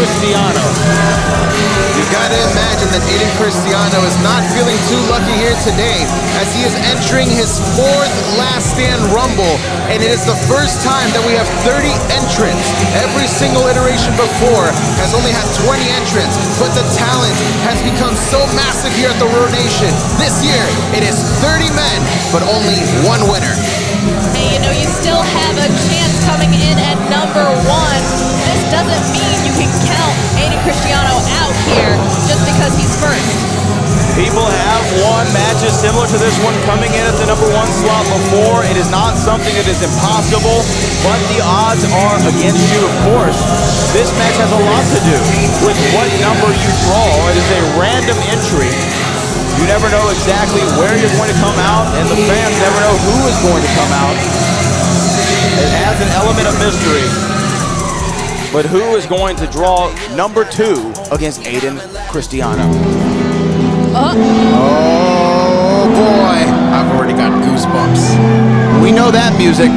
Cristiano. You've got to imagine that Aiden Cristiano is not feeling too lucky here today, as he is entering his 4th Last Stand Rumble, and it is the first time that we have 30 entrants. Every single iteration before has only had 20 entrants, but the talent has become so massive here at the Roar Nation. This year, it is 30 men, but only 1 winner. Hey, you know, you still have a chance coming in at number 1. This doesn't mean you can count Aiden Cristiano out here just because he's first. People have won matches similar to this one coming in at the number 1 slot before. It is not something that is impossible, but the odds are against you, of course. This match has a lot to do with what number you draw. It is a random entry. You never know exactly where you're going to come out, and the fans never know who is going to come out. It adds an element of mystery. But who is going to draw number 2 against Aiden Cristiano? Oh boy, I've already got goosebumps. We know that music.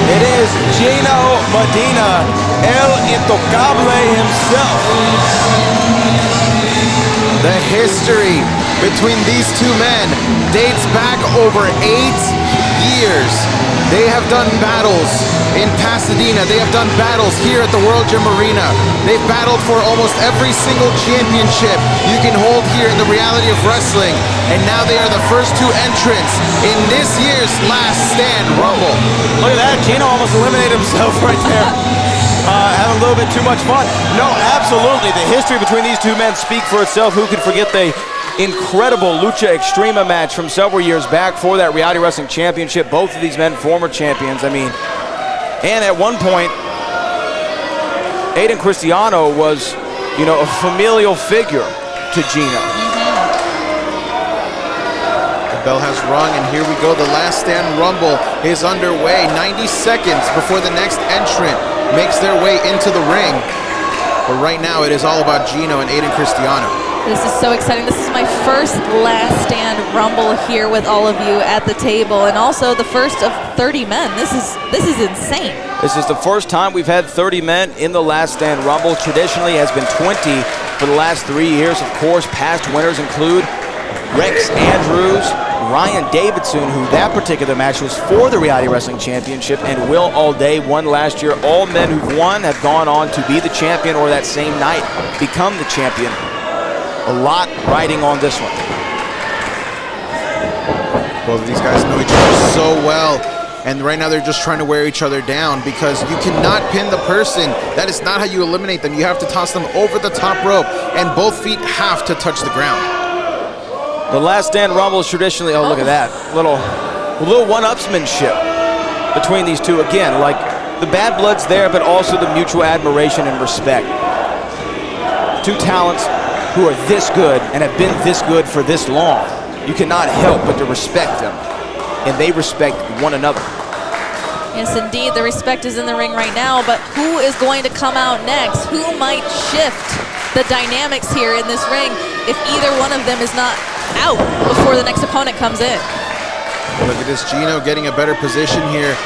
It is Gino Medina, El Intocable himself. The history between these 2 men dates back over 8 years. They have done battles in Pasadena. They have done battles here at the World Gym Arena. They've battled for almost every single championship you can hold here in the reality of wrestling. And now they are the first 2 entrants in this year's Last Stand Rumble. Look at that, Gino almost eliminated himself right there. Having a little bit too much fun. No, absolutely. The history between these 2 men speak for itself. Who could forget the incredible Lucha Extrema match from several years back for that Reality Wrestling Championship? Both of these men former champions. I mean, and at one point, Aiden Cristiano was, you know, a familial figure to Gino. The bell has rung, and here we go. The Last Stand Rumble is underway. 90 seconds before the next entrant makes their way into the ring. But right now, it is all about Gino and Aiden Cristiano. This is so exciting. This is my first Last Stand Rumble here with all of you at the table, and also the first of 30 men. This is insane. This is the first time we've had 30 men in the Last Stand Rumble. Traditionally has been 20 for the last 3 years. Of course, past winners include Rex Andrews, Ryan Davidson, who that particular match was for the Reality Wrestling Championship, and Will Allday won last year. All men who've won have gone on to be the champion, or that same night become the champion. A lot riding on this one. Both of these guys know each other so well, and right now they're just trying to wear each other down, because you cannot pin the person. That is not how you eliminate them. You have to toss them over the top rope, and both feet have to touch the ground. The Last Stand Rumble is traditionally, oh, look at that. Little one-upsmanship between these 2. Again, like the bad blood's there, but also the mutual admiration and respect. 2 talents who are this good and have been this good for this long. You cannot help but to respect them, and they respect one another. Yes, indeed, the respect is in the ring right now, but who is going to come out next? Who might shift the dynamics here in this ring if either one of them is not out before the next opponent comes in? Look at this, Gino getting a better position here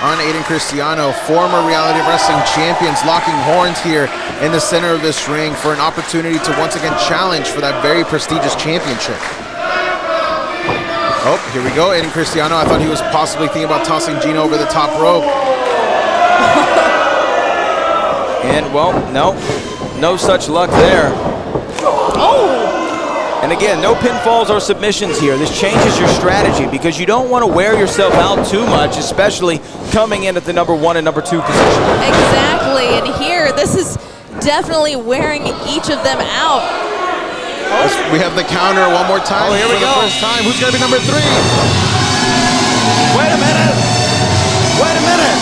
on Aiden Cristiano. Former Reality Wrestling champions locking horns here in the center of this ring for an opportunity to once again challenge for that very prestigious championship. Oh, here we go, Aiden Cristiano. I thought he was possibly thinking about tossing Gino over the top rope. And, well, no such luck there. Oh! And again, no pinfalls or submissions here. This changes your strategy because you don't want to wear yourself out too much, especially coming in at the number 1 and number 2 position. Exactly, and here, this is definitely wearing each of them out. We have the counter one more time. Oh, here we go. For the first time. Who's going to be number 3? Wait a minute. Wait a minute.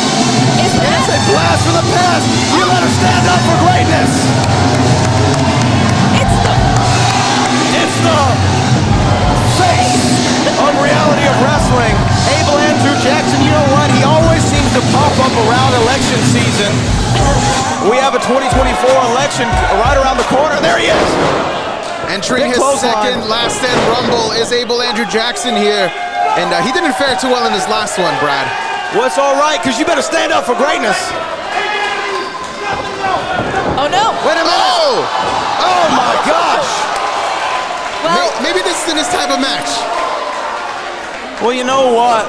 It's a blast from the past. You let her stand up for greatness. It's the face of reality of wrestling. Abel Andrew Jackson, you know what? He always seems to pop up around election season We have a 2024 election right around the corner. There he is. Entering Big his second clothesline. Last Stand Rumble is Abel Andrew Jackson here. And he didn't fare too well in his last one, Brad. Well, it's all right, because you better stand up for greatness. Oh, no. Wait a minute. Oh my gosh. Well, Maybe this isn't his type of match. Well, you know what?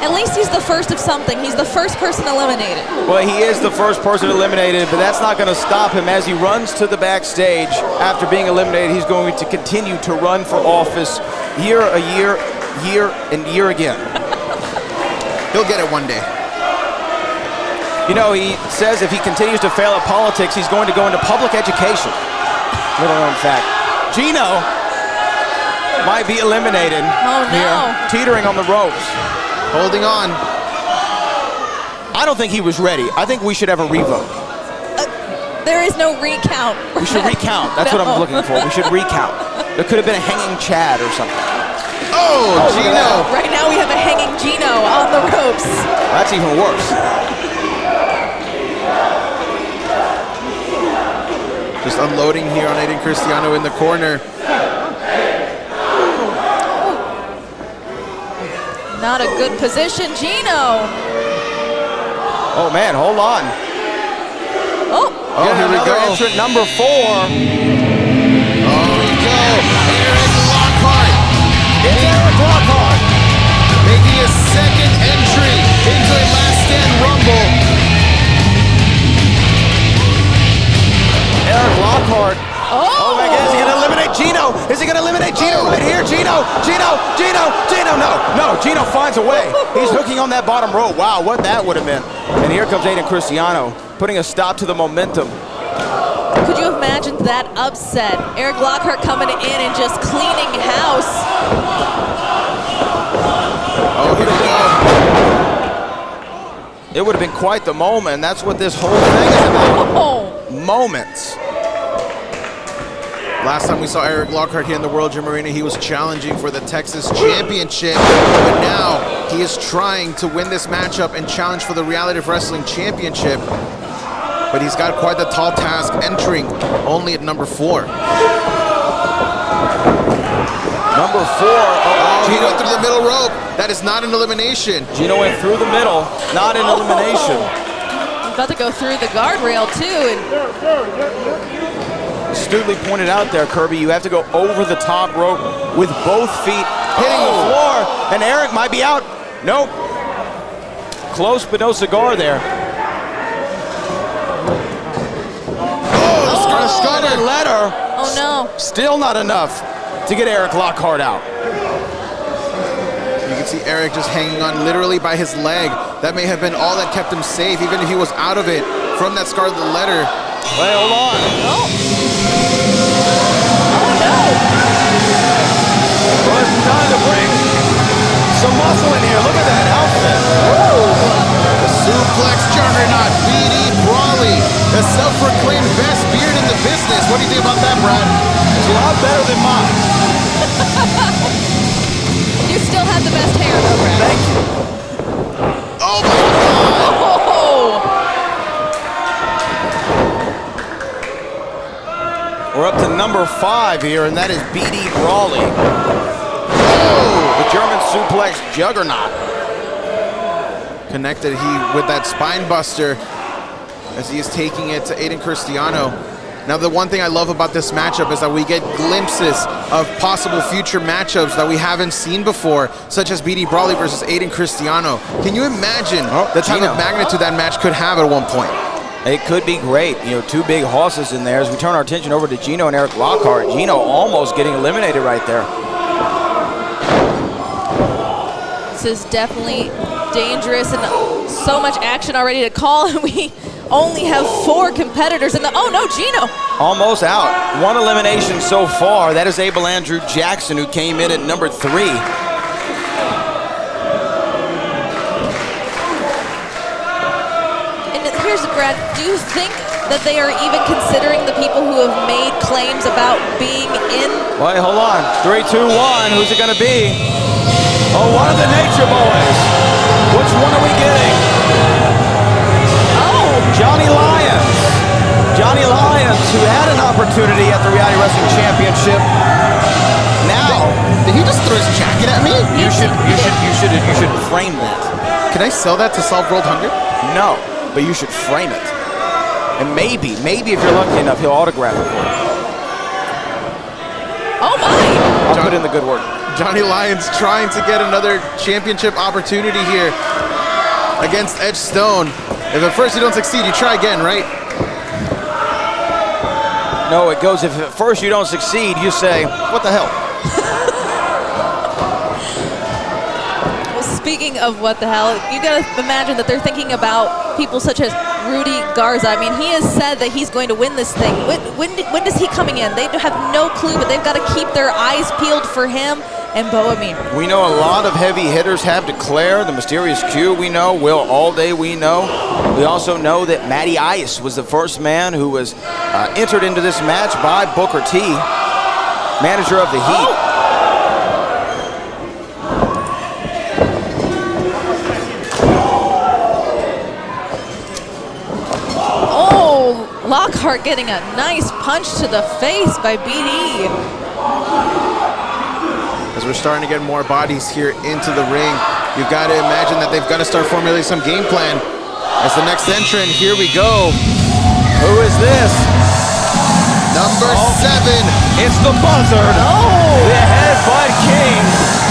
at least he's the first of something. He's the first person eliminated. Well, he is the first person eliminated, but that's not going to stop him. As he runs to the backstage after being eliminated, he's going to continue to run for office year and year again. He'll get it one day. You know, he says if he continues to fail at politics, he's going to go into public education. Little known fact. Gino might be eliminated. Oh, no. Here, teetering on the ropes. Holding on. I don't think he was ready. I think we should have a revote. There is no recount. We should recount. That's what I'm looking for. We should recount. There could have been a hanging Chad or something. Oh, Gino. Right now we have a hanging Gino on the ropes. That's even worse. Just unloading here on Aiden Cristiano in the corner. Not a good position, Gino. Oh man, hold on. Oh, Here we go. Entrant number 4. Oh, we go. Eric Lockhart. It's Eric Lockhart. Making his second entry into a Last Stand Rumble. Eric Lockhart. Oh my God, is he gonna eliminate Gino? Is he gonna eliminate Gino right here? Gino. No, Gino finds a way. He's hooking on that bottom rope. Wow, what that would have been. And here comes Aiden Cristiano, putting a stop to the momentum. could you have imagined that upset? Eric Lockhart coming in and just cleaning house. Oh, here we go. It would have been quite the moment. That's what this whole thing is about. Oh, Moments. Last time we saw Eric Lockhart here in the World Gym Arena, he was challenging for the Texas Championship, but now he is trying to win this matchup and challenge for the Reality of Wrestling Championship. But he's got quite the tall task, entering only at number 4. Number 4. Oh, Gino through the middle rope. That is not an elimination. Gino went through the middle, not an elimination. he's about to go through the guardrail too. And Astutely pointed out there, Kirby, you have to go over the top rope with both feet hitting the floor, and Eric might be out. Nope. Close, but no cigar there. Oh, Scarlet letter. oh no. Still not enough to get Eric Lockhart out. You can see Eric just hanging on literally by his leg. That may have been all that kept him safe, even if he was out of it from that scarlet letter. Wait, hold on. Oh, Well, it's time to bring some muscle in here. Look at that outfit. The suplex juggernaut, BD Brawley, the self-proclaimed best beard in the business. What do you think about that, Brad? It's a lot better than mine. you still have the best hair though, Brad. Thank you. Oh my God! Oh, We're up to number 5 here, and that is BD Brawley. The German suplex juggernaut. Connected with that spine buster as he is taking it to Aiden Cristiano. Now, the one thing I love about this matchup is that we get glimpses of possible future matchups that we haven't seen before, such as BD Brawley versus Aiden Cristiano. Can you imagine the type Gino. of magnitude that match could have at one point? It could be great. You know, 2 big horses in there. As we turn our attention over to Gino and Eric Lockhart, Gino almost getting eliminated right there. this is definitely dangerous and so much action already to call. And we only have 4 competitors in the. Oh no, Gino! Almost out. 1 elimination so far. That is Abel Andrew Jackson, who came in at number 3. Here's Brad. Do you think that they are even considering the people who have made claims about being in? Wait, hold on. 3, 2, 1. Who's it going to be? Oh, one of the Nature Boys. Which one are we getting? Oh, Johnny Lyons. Johnny Lyons, who had an opportunity at the Reality Wrestling Championship. Now, Did he just throw his jacket at me? you should frame that. Can I sell that to Solve World Hunger? No, but you should frame it. And maybe if you're lucky enough, he'll autograph it for you. Oh my! I'll put in the good word. Johnny Lyons trying to get another championship opportunity here against Edge Stone. If at first you don't succeed, you try again, right? No, it goes, if at first you don't succeed, you say, what the hell? Well, speaking of what the hell, you gotta imagine that they're thinking about people such as Rudy Garza. I mean, he has said that he's going to win this thing. When does he coming in? They have no clue, but they've got to keep their eyes peeled for him and Bo Amir. We know a lot of heavy hitters have declared. The Mysterious Q we know, Will Allday we know. We also know that Matty Ice was the first man who was entered into this match by Booker T, manager of the Heat. Oh, Lockhart getting a nice punch to the face by BD. As we're starting to get more bodies here into the ring, you've got to imagine that they've got to start formulating some game plan. As the next entrant, here we go. Who is this? Number 7. It's the Buzzard. The Headbutt King,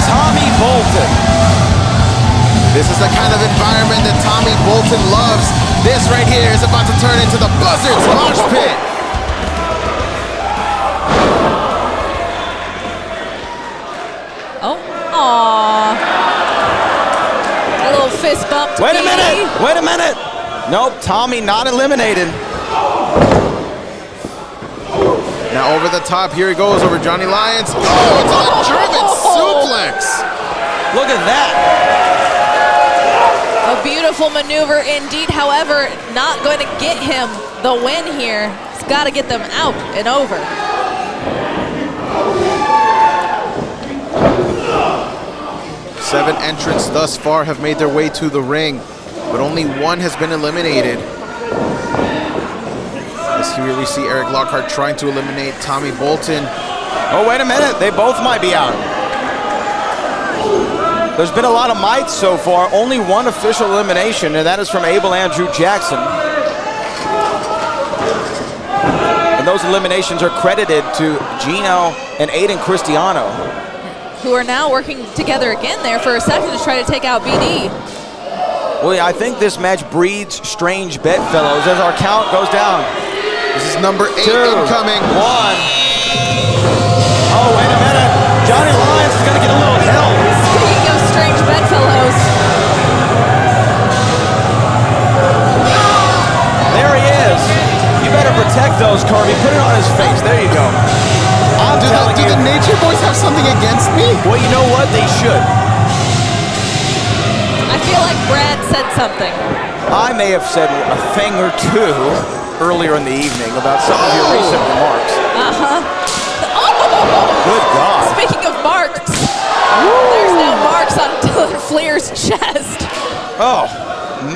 Tommy Bolton. This is the kind of environment that Tommy Bolton loves. This right here is about to turn into the Buzzard's mosh pit. Oh, aww. A little fist bump to Wait a BD. minute. Nope, Tommy not eliminated. Now over the top, here he goes over Johnny Lyons. Oh, it's a German suplex. Look at that. A beautiful maneuver indeed. However, not going to get him the win here. He's got to get them out and over. Seven entrants thus far have made their way to the ring, but only one has been eliminated. As here we see Eric Lockhart trying to eliminate Tommy Bolton. Oh, wait a minute. They both might be out. There's been a lot of mites so far. Only one official elimination, and that is from Abel Andrew Jackson. And those eliminations are credited to Gino and Aiden Cristiano, who are now working together again there for a second to try to take out BD. Well, yeah, I think this match breeds strange bedfellows as our count goes down. This is number 8 2, incoming. 1. Oh, wait a minute. Johnny Lyons is going to get a little help. Speaking of strange bedfellows. There he is. You better protect those, Kirby. Put it on his face. There you go. Do the Nature Boys have something against me? Well, you know what? They should. I feel like Brad said something. I may have said a thing or two earlier in the evening about some of your recent remarks. Good God. Speaking of marks, there's now marks on Dylan Fleer's chest. Oh,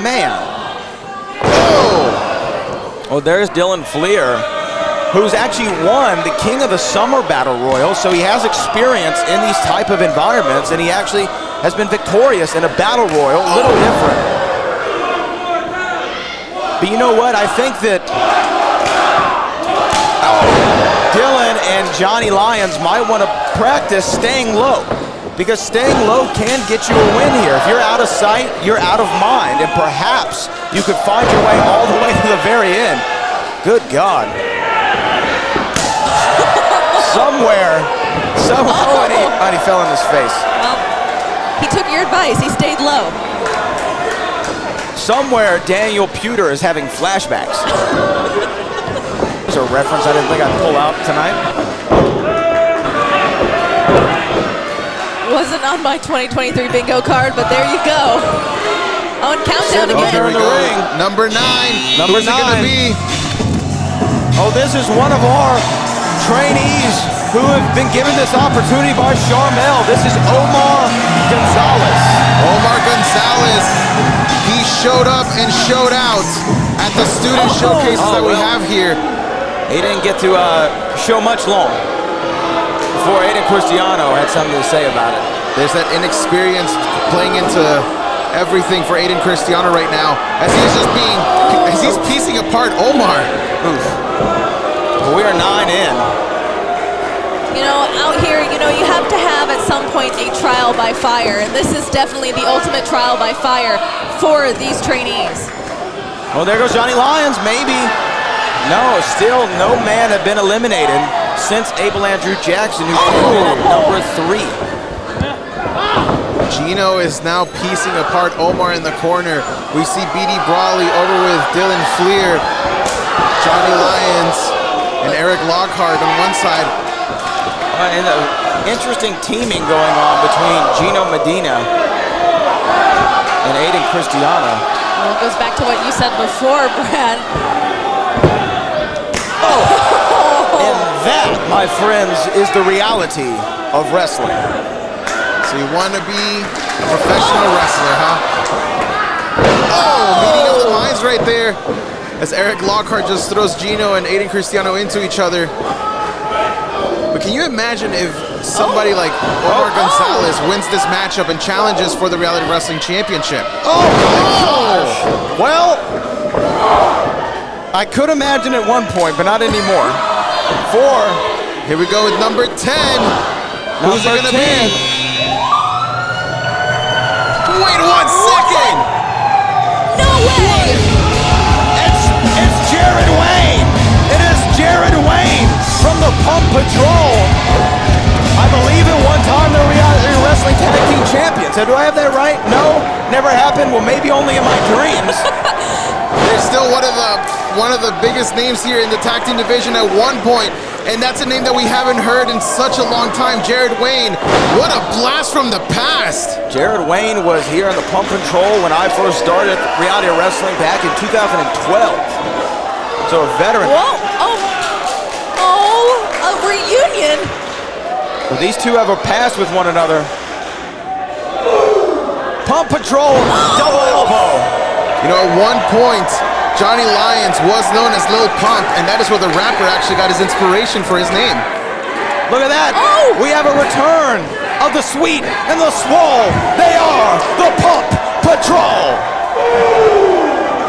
man. Oh, there's Dylan Fleer, who's actually won the King of the Summer Battle Royal, so he has experience in these type of environments, and he actually has been victorious in a Battle Royal, a little different. But you know what? I think that Dylan and Johnny Lyons might want to practice staying low, because staying low can get you a win here. If you're out of sight, you're out of mind, and perhaps you could find your way all the way to the very end. Good God. Somewhere, and he fell on his face. Well, he took your advice. He stayed low. Somewhere, Daniel Puder is having flashbacks. There's a reference I didn't think I'd pull out tonight. Wasn't on my 2023 bingo card, but there you go. Oh, and countdown Oh, again. here in the ring. Number 9. Number Who's it gonna 9. be? Oh, this is one of our trainees who have been given this opportunity by Charmel. This is Omar Gonzalez. Omar Gonzalez, he showed up and showed out at the student showcases that we have here. He didn't get to show much long before Aiden Cristiano had something to say about it. There's that inexperience playing into everything for Aiden Cristiano right now as he's piecing apart Omar. Oof. Well, we are 9 in. You know, out here, you know, you have to have at some point a trial by fire, and this is definitely the ultimate trial by fire for these trainees. Well, there goes Johnny Lyons, maybe. No, still no man had been eliminated since Abel Andrew Jackson, who came in at number 3. Gino is now piecing apart Omar in the corner. We see B.D. Brawley over with Dylan Fleer, Johnny Lyons, and Eric Lockhart on one side. And interesting teaming going on between Gino Medina and Aiden Cristiano. Well, it goes back to what you said before, Brad. And that, my friends, is the reality of wrestling. So you want to be a professional wrestler, huh? Meeting of the minds right there as Eric Lockhart just throws Gino and Aiden Cristiano into each other. But can you imagine if somebody like Omar Gonzalez wins this matchup and challenges for the Reality Wrestling Championship? Oh my gosh! Well, I could imagine at one point, but not anymore. 4. Here we go with number 10. Who's it gonna be? Wait 1 second! No way! It's Jared Wayne! It is Jared Wayne from the Pump Patrol. I believe at one time the Reality Wrestling Tag Team Champions. Do I have that right? No? Never happened? Well, maybe only in my dreams. They're still one of the biggest names here in the tag team division at one point, and that's a name that we haven't heard in such a long time. Jared Wayne, what a blast from the past! Jared Wayne was here in the Pump Control when I first started Reality Wrestling back in 2012. So a veteran. Whoa! A reunion! Well, these two have a past with one another. Pump Patrol, double elbow. You know, at one point, Johnny Lyons was known as Lil Pump, and that is where the rapper actually got his inspiration for his name. Look at that. We have a return of the sweet and the swole. They are the Pump Patrol.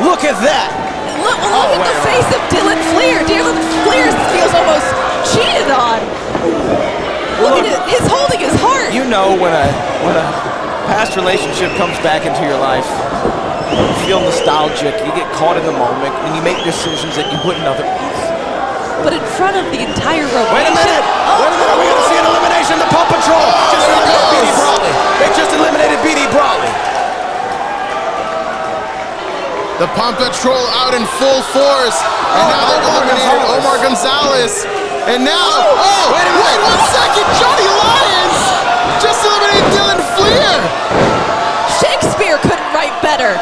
Look at that. Look at the face of Dylan Fleer. Dylan Fleer feels almost cheated on. Look at it. He's holding his heart. You know when a past relationship comes back into your life, you feel nostalgic, you get caught in the moment, and you make decisions that you wouldn't otherwise. But in front of the entire rotation. Wait a minute! Wait a minute! We're going to see an elimination. The Pump Patrol just eliminated B.D. Brawley. They just eliminated B.D. Brawley. The Pump Patrol out in full force, and now they've eliminated Omar Gonzalez. And now, wait 1 second, Johnny Lyons just eliminated Dylan Fleer. Shakespeare couldn't write better.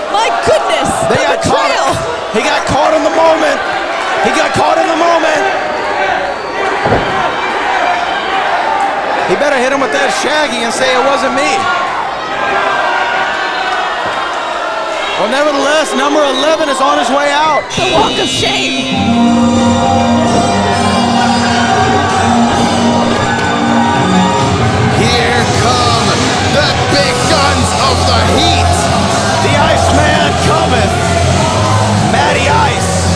My goodness, They got betrayal. He got caught in the moment. He got caught in the moment. He better hit him with that Shaggy and say it wasn't me. Well, nevertheless, number 11 is on his way out. The walk of shame. Here come the big guns of the heat. The Iceman cometh. Matty Ice.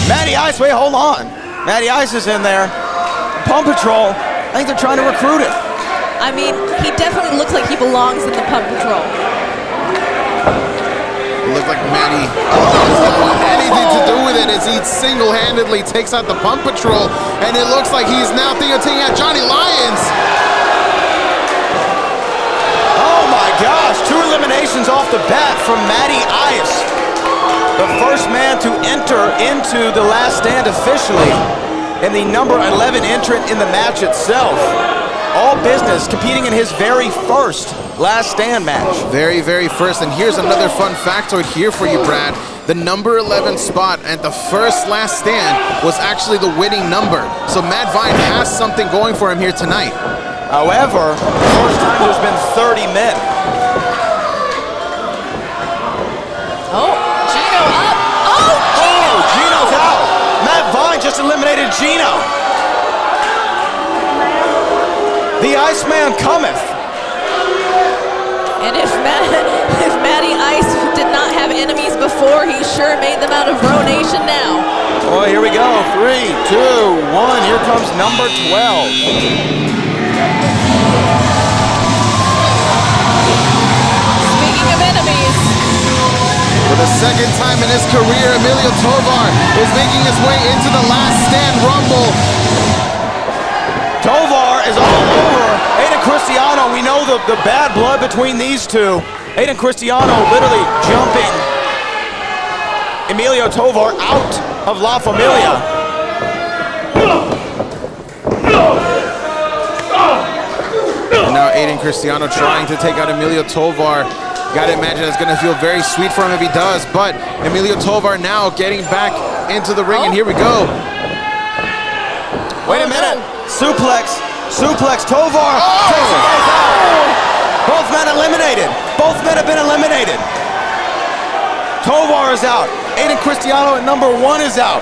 Matty Ice, wait, hold on. Matty Ice is in there. Pump Patrol, I think they're trying to recruit him. I mean, he definitely looks like he belongs in the Pump Patrol. It looked like Matty doesn't want anything to do with it as he single-handedly takes out the Pump Patrol, and it looks like he's now thinking of taking out Johnny Lyons. Oh my gosh, 2 eliminations off the bat from Matty Ice. The first man to enter into the last stand officially, and the number 11 entrant in the match itself. all business, competing in his very first Last Stand match. Very, very first. And here's another fun factoid here for you, Brad. The number 11 spot at the first Last Stand was actually the winning number. So Matt Vine has something going for him here tonight. However, first time there's been 30 men. Oh, Gino up. Oh, Gino's out. Matt Vine just eliminated Gino. The Iceman cometh. And if Matty Ice did not have enemies before, he sure made them out of Bro Nation now. Oh, here we go. 3, 2, 1. Here comes number 12. Speaking of enemies. For the second time in his career, Emilio Tovar is making his way into the Last Stand Rumble. Tovar is all over Aiden Cristiano. We know the bad blood between these two. Aiden Cristiano literally jumping Emilio Tovar out of La Familia. And now Aiden Cristiano trying to take out Emilio Tovar. Gotta imagine it's gonna feel very sweet for him if he does, but Emilio Tovar now getting back into the ring, and here we go. Wait a minute. No. Suplex, Tovar. Both men eliminated. Both men have been eliminated. Tovar is out. Aiden Cristiano at number 1 is out.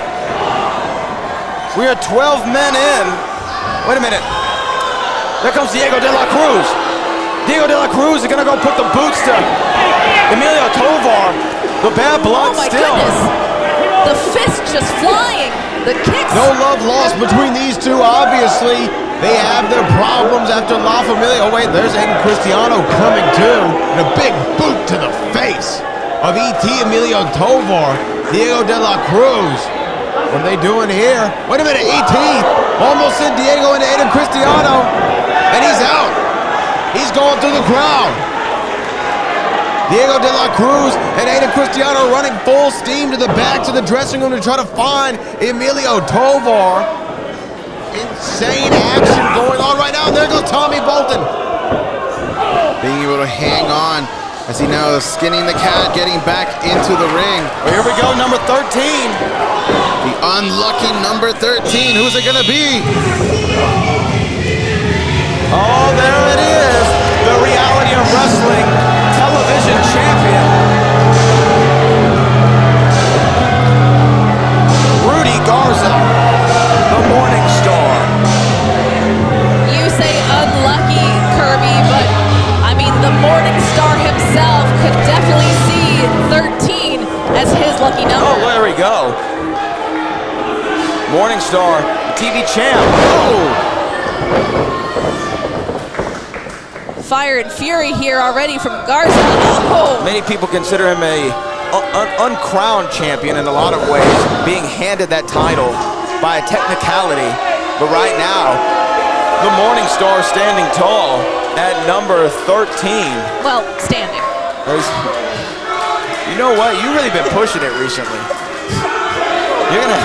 We are 12 men in. Wait a minute. There comes Diego de la Cruz. Diego de la Cruz is gonna go put the boots to Emilio Tovar. The bad blood Oh my still. goodness. The fist just flying. The kicks. No love lost between these two, obviously. They have their problems after La Familia. Oh wait, there's Aiden Cristiano coming too. And a big boot to the face of E.T. Emilio Tovar. Diego de la Cruz. What are they doing here? Wait a minute, E.T. almost sent Diego into Aiden Cristiano. And he's out. He's going through the crowd. Diego de la Cruz and Aiden Cristiano running full steam to the back to the dressing room to try to find Emilio Tovar. Insane action going on right now. And there goes Tommy Bolton. Being able to hang on as he now is skinning the cat, getting back into the ring. Well, here we go, number 13. The unlucky number 13. Who's it gonna be? Oh, there it is. The Reality of Wrestling television champion. Rudy Garza, the Morning Star. You say unlucky, Kirby, but I mean the Morning Star himself could definitely see 13 as his lucky number. Oh, there we go. Morning Star, TV champ. Oh. Fire and fury here already from Garza. Oh. Many people consider him a uncrowned champion in a lot of ways, being handed that title by a technicality. But right now, the Morning Star standing tall at number 13. Well, standing. You know what? You've really been pushing it recently. You're gonna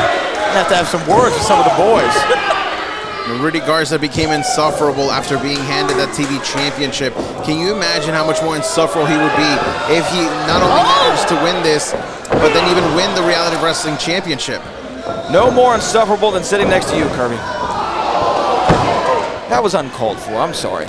have to have some words with some of the boys. Rudy Garza became insufferable after being handed that TV championship. Can you imagine how much more insufferable he would be if he not only managed to win this, but then even win the Reality of Wrestling Championship? No more insufferable than sitting next to you, Kirby. That was uncalled for. I'm sorry.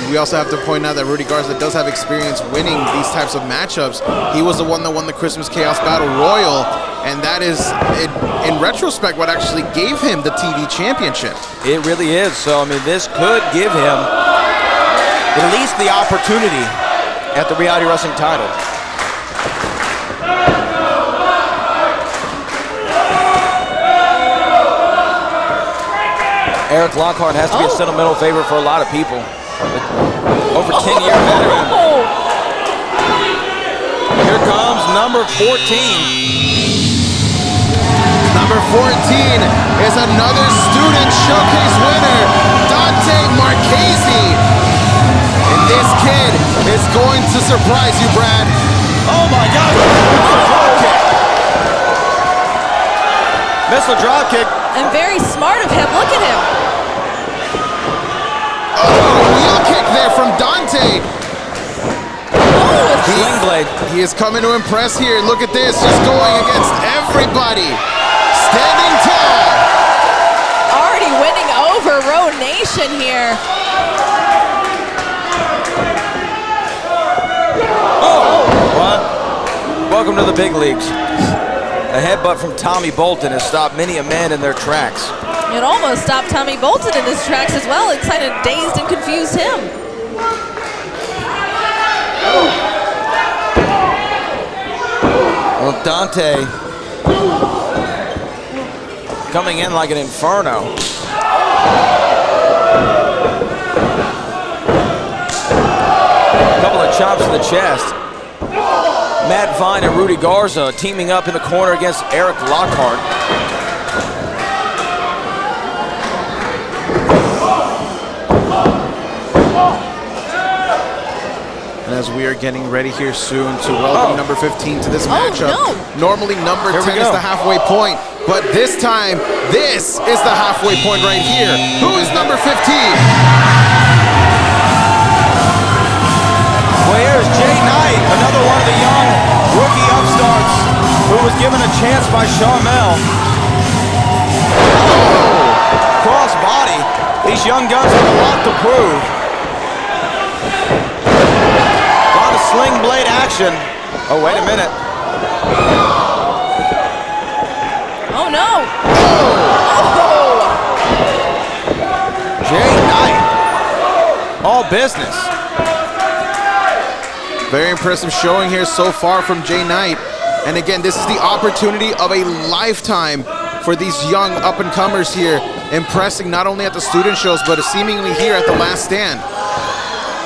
We also have to point out that Rudy Garza does have experience winning these types of matchups. He was the one that won the Christmas Chaos Battle Royal, and that is, in retrospect, what actually gave him the TV championship. It really is. So, I mean, this could give him at least the opportunity at the Reality Wrestling title. Eric Lockhart has to be a sentimental favorite for a lot of people. Over 10-year veteran. Here comes number 14. Number 14 is another Student Showcase winner, Dante Marchese. And this kid is going to surprise you, Brad. Oh my God! missile drop kick. And very smart of him. Look at him. Oh, wheel kick there from Dante. Sling blade. He is coming to impress here. Look at this, just going against everybody. Standing tall. Already winning over Row Nation here. What? Welcome to the big leagues. A headbutt from Tommy Bolton has stopped many a man in their tracks. It almost stopped Tommy Bolton in his tracks as well. It kind of dazed and confused him. Well, Dante coming in like an inferno. Couple of chops to the chest. Matt Vine and Rudy Garza teaming up in the corner against Eric Lockhart. And as we are getting ready here soon to welcome number 15 to this matchup. No. Normally number Here we 10 is go. the halfway point, but this time, this is the halfway point right here. Who is number 15? Well, here's Jay Knight, another one of the young rookie upstarts who was given a chance by Charmel. Cross body. These young guns have a lot to prove. A lot of sling blade action. Oh, wait a minute. Oh no! Oh! Jay Knight. All business. Very impressive showing here so far from Jay Knight. And again, this is the opportunity of a lifetime for these young up-and-comers here, impressing not only at the student shows, but seemingly here at the Last Stand.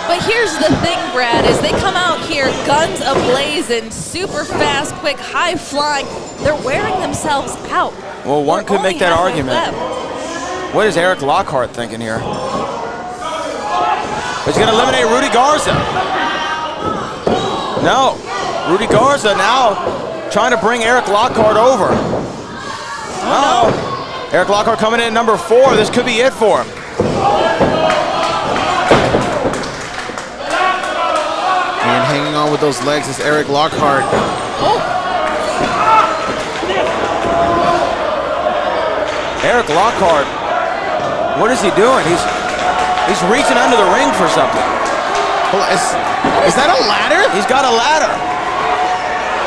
But here's the thing, Brad, is they come out here guns ablazing, super fast, quick, high flying. They're wearing themselves out. Well, one could Only make that halfway argument. left. What is Eric Lockhart thinking here? He's going to eliminate Rudy Garza. No, Rudy Garza now trying to bring Eric Lockhart over. Uh-oh. Eric Lockhart coming in at number 4. This could be it for him. And hanging on with those legs is Eric Lockhart. Eric Lockhart, what is he doing? He's reaching under the ring for something. Well, is that a ladder? He's got a ladder.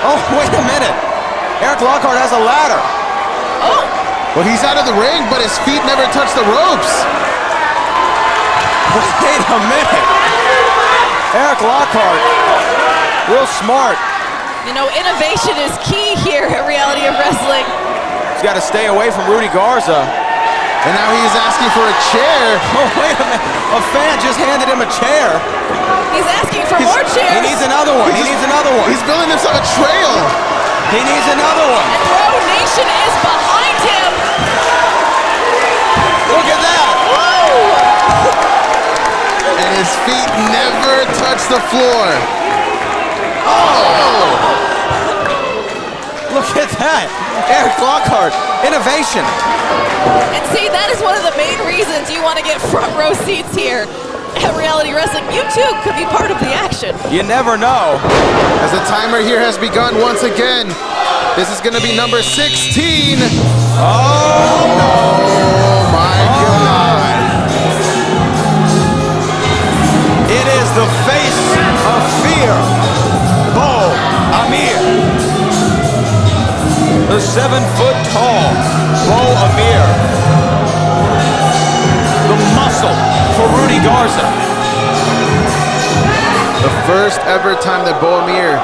Oh, wait a minute. Eric Lockhart has a ladder. Well, he's out of the ring, but his feet never touch the ropes. Wait a minute. Eric Lockhart, real smart. You know, innovation is key here at Reality of Wrestling. He's got to stay away from Rudy Garza. And now he's asking for a chair. Oh, wait a minute. A fan just handed him a chair. He's asking for more He chairs. needs another one. He needs another one. He's building himself a trail. He needs another one. And Row Nation is behind him. Look at that. And his feet never touch the floor. Oh! Look at that. Eric Lockhart, innovation. And see, that is one of the main reasons you want to get front row seats here at Reality Wrestling. You too could be part of the action. You never know. As the timer here has begun once again, this is going to be number 16. Oh my God. It is the face of fear, Bo Amir. The 7-foot-tall Bo Amir. The muscle for Rudy Garza. The first ever time that Bo Amir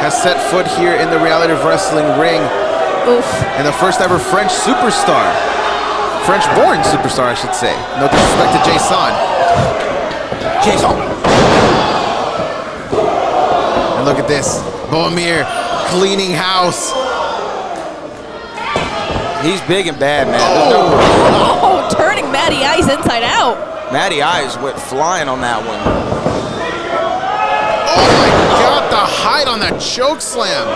has set foot here in the Reality of Wrestling ring. Oof. And the first ever French superstar. French-born superstar, I should say. No disrespect to Jason. Jason. And look at this. Bo Amir cleaning house. He's big and bad, man. Oh, turning Matty Ice inside out. Matty Ice went flying on that one. Oh my God, the height on that choke slam.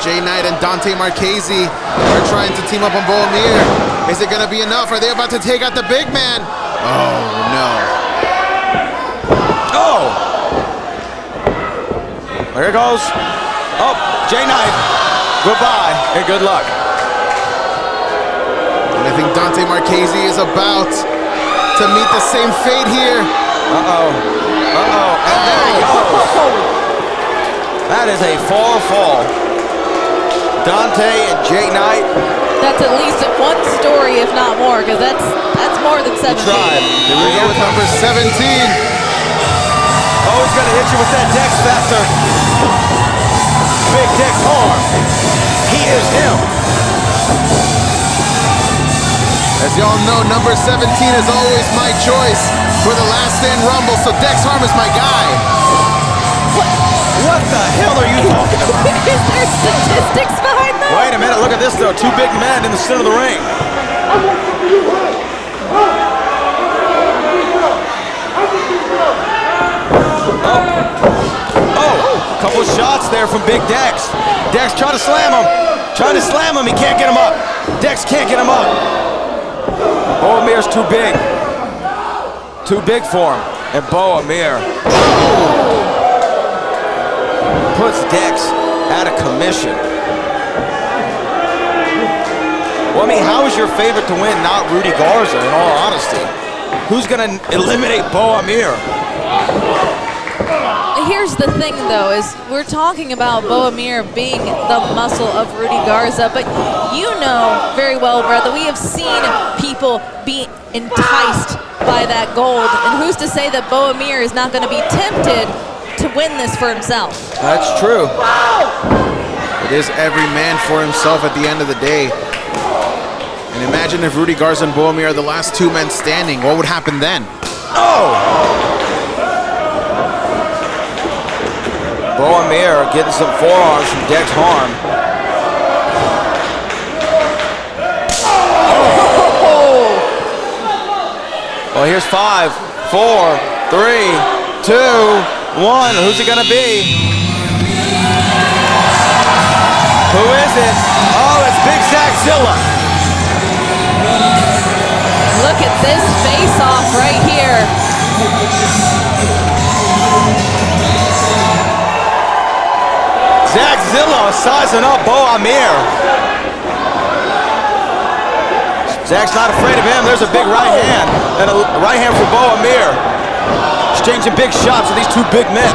Jay Knight and Dante Marchese are trying to team up on Bo Amir. Is it gonna be enough? Are they about to take out the big man? Oh no. Oh! There it goes. Oh, Jay Knight. Goodbye and good luck. And I think Dante Marchese is about to meet the same fate here. Uh-oh. Uh-oh. And there he goes. That is a far fall. Dante and Jay Knight. That's at least one story, if not more, because that's more than 17. Tried. Here we go with number 17. Oh, he's gonna hit you with that Dex Factor. Big Dex arm. He is him. As y'all know, number 17 is always my choice for the Last Stand Rumble, so Dex Harm is my guy. What the hell are you talking about? Is there statistics behind that? Wait a minute, look at this though. Two big men in the center of the ring. Oh, a couple of shots there from Big Dex. Dex trying to slam him. Trying to slam him, he can't get him up. Dex can't get him up. Bo Amir's too big. Too big for him. And Bo Amir puts Dex out of commission. Well, I mean, how is your favorite to win not Rudy Garza, in all honesty? Who's going to eliminate Bo Amir? Here's the thing, though, is we're talking about Bo Amir being the muscle of Rudy Garza, but you know very well, Brett, that we have seen people be enticed by that gold, and who's to say that Bo Amir is not going to be tempted to win this for himself? That's true. It is every man for himself at the end of the day. And imagine if Rudy Garza and Bo Amir are the last two men standing. What would happen then? Oh! Bo Amir getting some forearms from Dex Harm. Oh! Well, here's 5, 4, 3, 2, 1. Who's it gonna be? Who is it? Oh, it's Big Zackzilla. Look at this face-off right here. Zackzilla sizing up Bo Amir. Zach's not afraid of him. There's a big right hand, and a right hand for Bo Amir. Exchanging big shots with these two big men.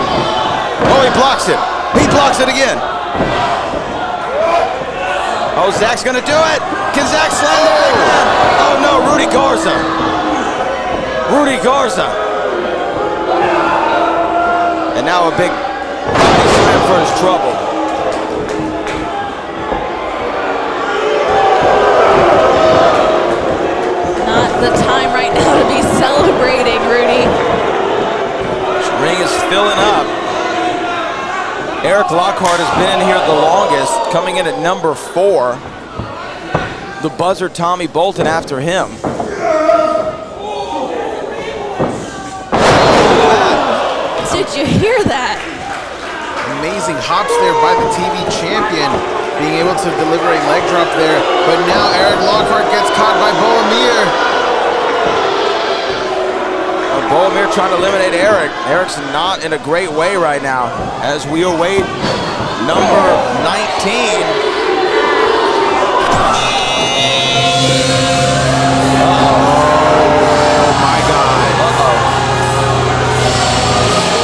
Oh, he blocks it. He blocks it again. Oh, Zach's gonna do it. Can Zach slam the big man? Oh no, Rudy Garza. Rudy Garza. And now a big slam for his trouble. Not the time right now to be celebrating, Rudy. This ring is filling up. Eric Lockhart has been in here the longest, coming in at number 4. The buzzer Tommy Bolton after him. Did you hear that? Amazing hops there by the TV champion, being able to deliver a leg drop there. But now Eric Lockhart gets caught by Bo Amir. Bo Amir trying to eliminate Eric. Eric's not in a great way right now as we await number 19.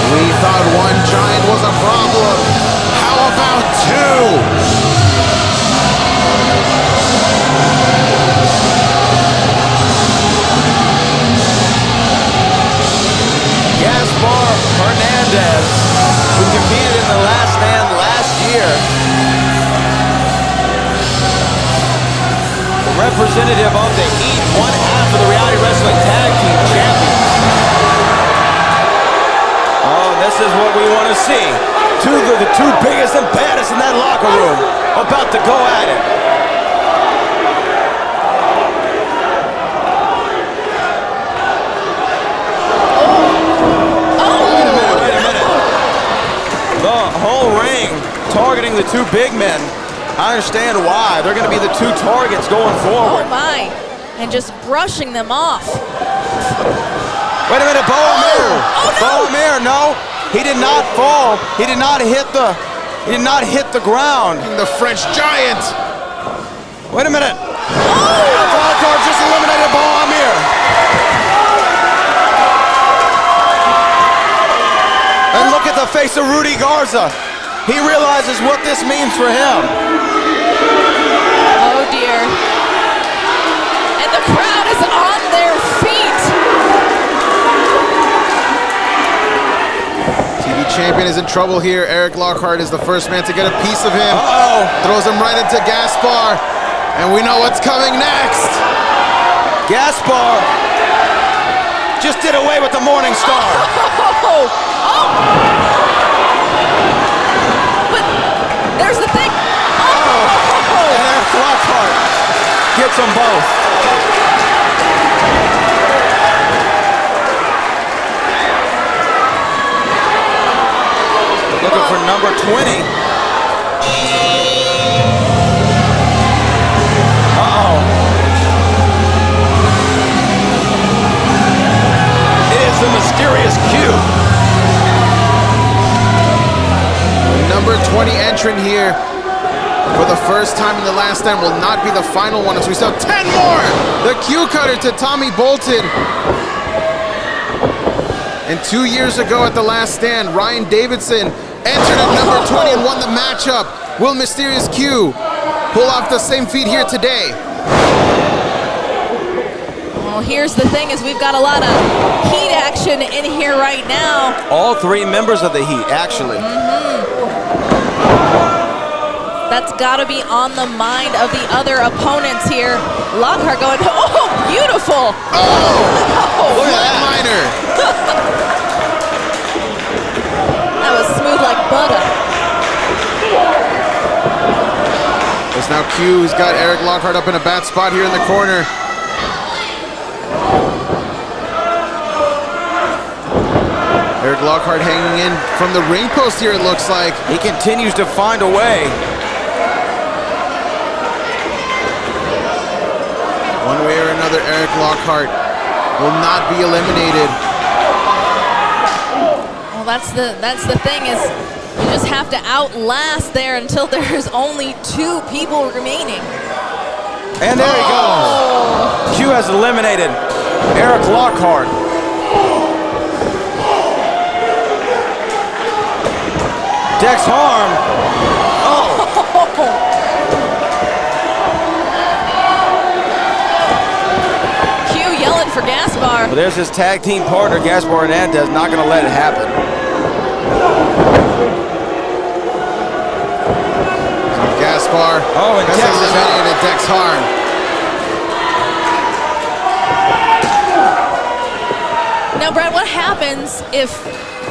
We thought one giant was a problem. How about two? Gaspar Hernandez, who competed in the Last Stand last year. The representative of the Heat, one half of the Reality Wrestling Tag Team Champions. Oh, this is what we want to see. The two biggest and baddest in that locker room about to go at it. Wait a minute. The whole ring targeting the two big men. I understand why. They're going to be the two targets going forward. Oh my, and just brushing them off. Wait a minute, Bo Amir. Oh, no. Bo Amir, no. He did not fall. He did not hit the ground. The French giant. Wait a minute. Lockhart just eliminated Bo Amir. And look at the face of Rudy Garza. He realizes what this means for him. Oh dear. And the crowd is on their feet. TV champion is in trouble here. Eric Lockhart is the first man to get a piece of him. Throws him right into Gaspar. And we know what's coming next. Gaspar just did away with the Morning Star. But there's the thing. And Eric Lockhart gets them both. Looking for number 20. The mysterious Q. Number 20 entrant here for the first time in the Last Stand will not be the final one as we saw 10 more. The Q cutter to Tommy Bolton. And 2 years ago at the Last Stand, Ryan Davidson entered at number 20 and won the matchup. Will Mysterious Q pull off the same feat here today? Well, here's the thing is we've got a lot of heat action in here right now. All three members of the Heat, actually. That's got to be on the mind of the other opponents here. Lockhart going, oh, beautiful. Look at that minor. That was smooth like butter. It's now Q who's got Eric Lockhart up in a bad spot here in the corner. Eric Lockhart hanging in from the ring post here, it looks like. He continues to find a way. One way or another, Eric Lockhart will not be eliminated. Well, that's the thing is you just have to outlast there until there's only 2 people remaining. And there he goes. Q has eliminated Eric Lockhart. Dex Harm. Q yelling for Gaspar. Well, there's his tag team partner, Gaspar Hernandez, not going to let it happen. Gaspar and has Dex is eliminated Dex Harm. Now, Brad, what happens if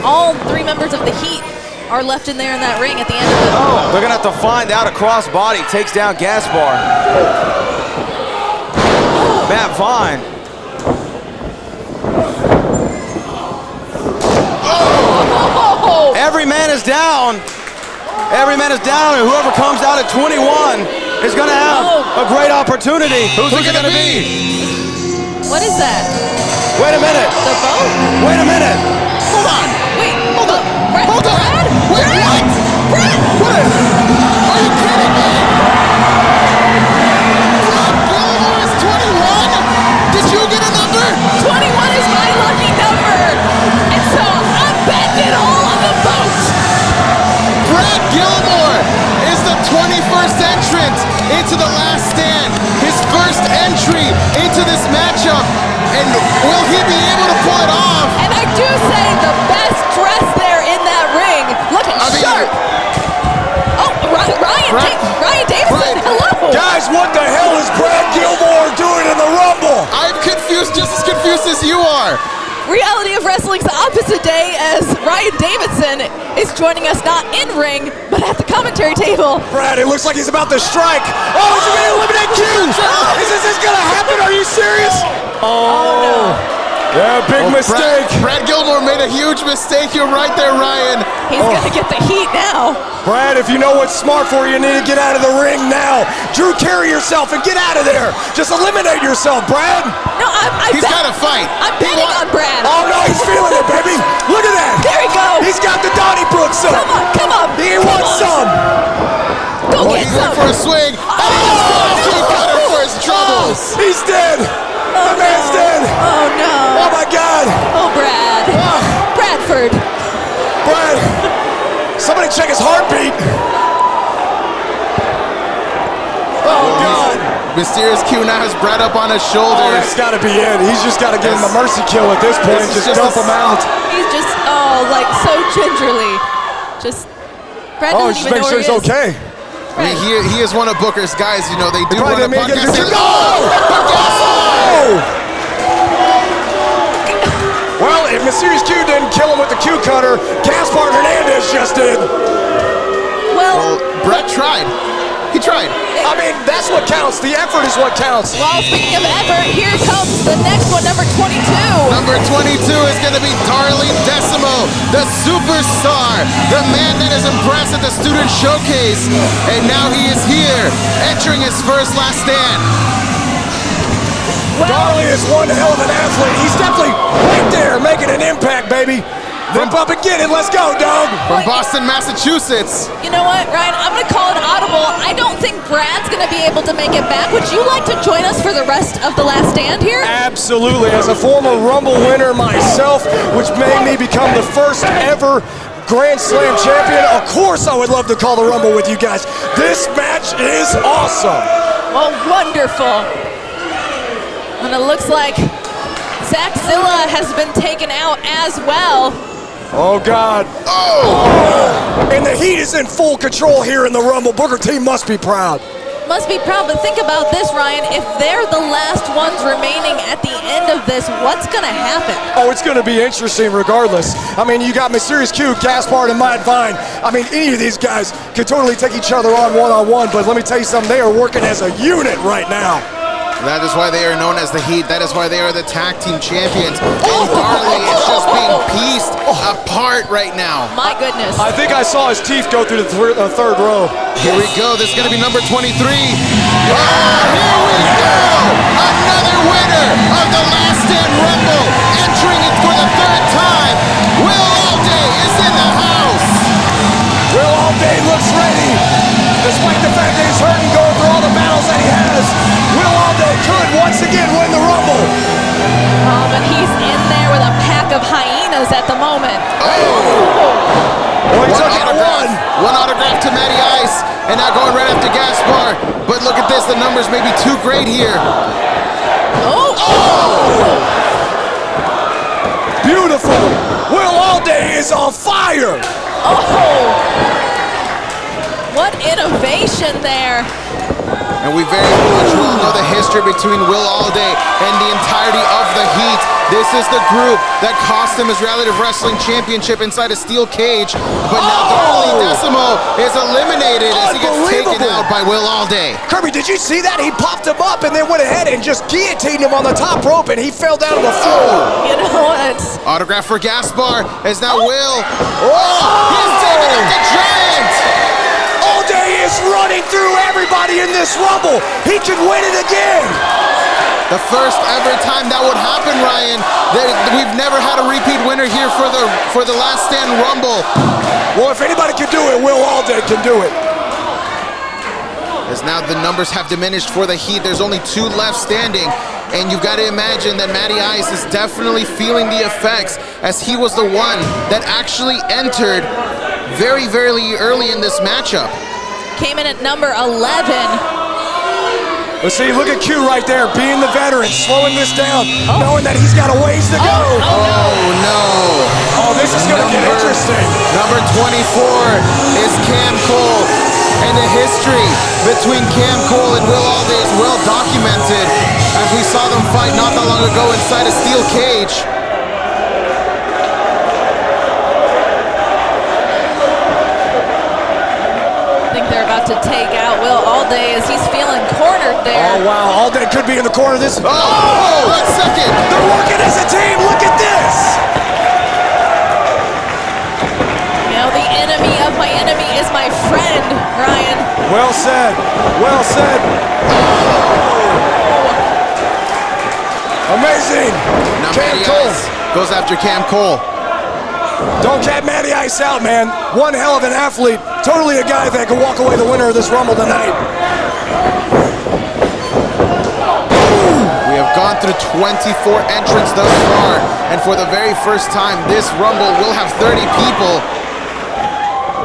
all 3 members of the Heat are left in there in that ring at the end of the... They're going to have to find out a crossbody. Takes down Gaspar. Matt Vine. Every man is down. Every man is down, and whoever comes out at 21 is going to have a great opportunity. Who's it going to be? What is that? Wait a minute. The boat? Wait a minute. Hold on. Wait. Hold on. Brad? Hold on. Brad? Wait, Brad? what? Brad? Are you kidding me? Brad Gilmore is 21? Did you get a number? 21 is my lucky number. And so I'm betting it all on the boat. Brad Gilmore is the 21st entrant into the Last Stand. His first entry into this matchup. And will he be able to pull it off? And I do say the best dress there in that ring. Looking sharp. Ryan Davidson, hello. Guys, what the hell is Brad Gilmore doing in the Rumble? I'm confused, just as confused as you are. Reality of Wrestling's opposite day as Ryan Davidson is joining us not in ring, but at the commentary table. Brad, it looks like he's about to strike. Oh, is he going to eliminate Q? Is this going to happen? Are you serious? Oh no. Yeah, big mistake. Brad Gilmore made a huge mistake. You're right there, Ryan. He's gonna get the heat now. Brad, if you know what's smart for you, you need to get out of the ring now. Drew, carry yourself and get out of there. Just eliminate yourself, Brad. No, He's got to fight. I'm betting on Brad. Oh, no, he's feeling it, baby. Look at that. There he goes. He's got the Donnybrook some. Come on. He wants some. Go get He's some. in for a swing. He got her for his troubles. He's dead. The man's dead. Oh, no. Oh, my God. Oh, Brad. Bradford. Brad, somebody check his heartbeat. Oh, God. Mysterious Q now has Brad up on his Oh, shoulders. that's got to be it. He's just got to give him a mercy kill at this point and This is just dump just him out. He's just, like so gingerly. Just, Brad Oh, doesn't just even make know sure where he's he is. okay. I mean, he is one of Booker's guys. You know, they do Probably run a didn't make it. podcast. Oh! Well, if Mysterious Q didn't kill him with the Q cutter, Gaspar Hernandez just did. Well, Brett tried. He tried. I mean, that's what counts. The effort is what counts. well, speaking of effort, here comes the next one, number 22. Number 22 is going to be Darlene Decimo, the superstar, the man that is impressed at the student showcase. And now he is here, entering his first last stand. Darley is one hell of an athlete. He's definitely right there making an impact, baby. Rip up and get it. Let's go, dog. From Boston, Massachusetts. You know what, Ryan? I'm going to call it audible. I don't think Brad's going to be able to make it back. Would you like to join us for the rest of the last stand here? Absolutely. As a former Rumble winner myself, which made me become the first ever Grand Slam champion, of course I would love to call the Rumble with you guys. This match is awesome. Well, wonderful. And it looks like Zach Zilla has been taken out as well. Oh, God. Oh! And the Heat is in full control here in the Rumble. Booker T must be proud. Must be proud, but think about this, Ryan. If they're the last ones remaining at the end of this, what's going to happen? Oh, it's going to be interesting regardless. I mean, you got Mysterious Q, Gaspard, and Matt Vine. I mean, any of these guys could totally take each other on one-on-one, but let me tell you something, they are working as a unit right now. That is why they are known as the Heat. That is why they are the tag team champions. And Darley is just being pieced apart right now. My goodness. I think I saw his teeth go through the third row. Here we go. This is going to be number 23. Oh, here we go. Another winner of the Last Stand Rumble. Entering it for the third time. Will Allday is in the house. Will Allday looks ready. Despite the fact that he's hurt and going through all the battles that he has, Will Allday could once again win the Rumble. Oh, but he's in there with a pack of hyenas at the moment. Well, he took it one. One autograph to Matty Ice, and now going right after Gaspar. But look at this, the numbers may be too great here. Beautiful. Will Allday is on fire. Oh! What innovation there. And we very much well know the history between Will Allday and the entirety of the Heat. This is the group that cost him his Relative Wrestling Championship inside a steel cage. But now Darlene Decimo is eliminated as he gets taken out by Will Allday. Kirby, did you see that? He popped him up and then went ahead and just guillotined him on the top rope and he fell down to the floor. You know what? Autograph for Gaspar as now Will. He's taking out the Giant. Allday is running through everybody in this Rumble. He could win it again. The first ever time that would happen, Ryan. We've never had a repeat winner here for the Last Stand Rumble. Well, if anybody can do it, Will Allday can do it. As now the numbers have diminished for the Heat. There's only two left standing. And you've got to imagine that Matty Ice is definitely feeling the effects, as he was the one that actually entered very, very early in this matchup. Came in at number 11. But see, look at Q right there, being the veteran, slowing this down, knowing that he's got a ways to go. Oh no. Oh, this is going to get interesting. Number 24 is Cam Cole. And the history between Cam Cole and Will Allday is well documented, as we saw them fight not that long ago inside a steel cage. I think they're about to take out Will Allday as he's feeling cornered there. Oh, wow. Allday could be in the corner of this. Oh, 1 second. They're working as a team. Look at this. You know, the enemy of my enemy is my friend, Ryan. Well said. Well said. Amazing. Now Cam Matty Cole. Ice goes after Cam Cole. Don't count Matty Ice out, man. One hell of an athlete. Totally a guy that can walk away the winner of this Rumble tonight. We have gone through 24 entrants thus far, and for the very first time, this Rumble will have 30 people.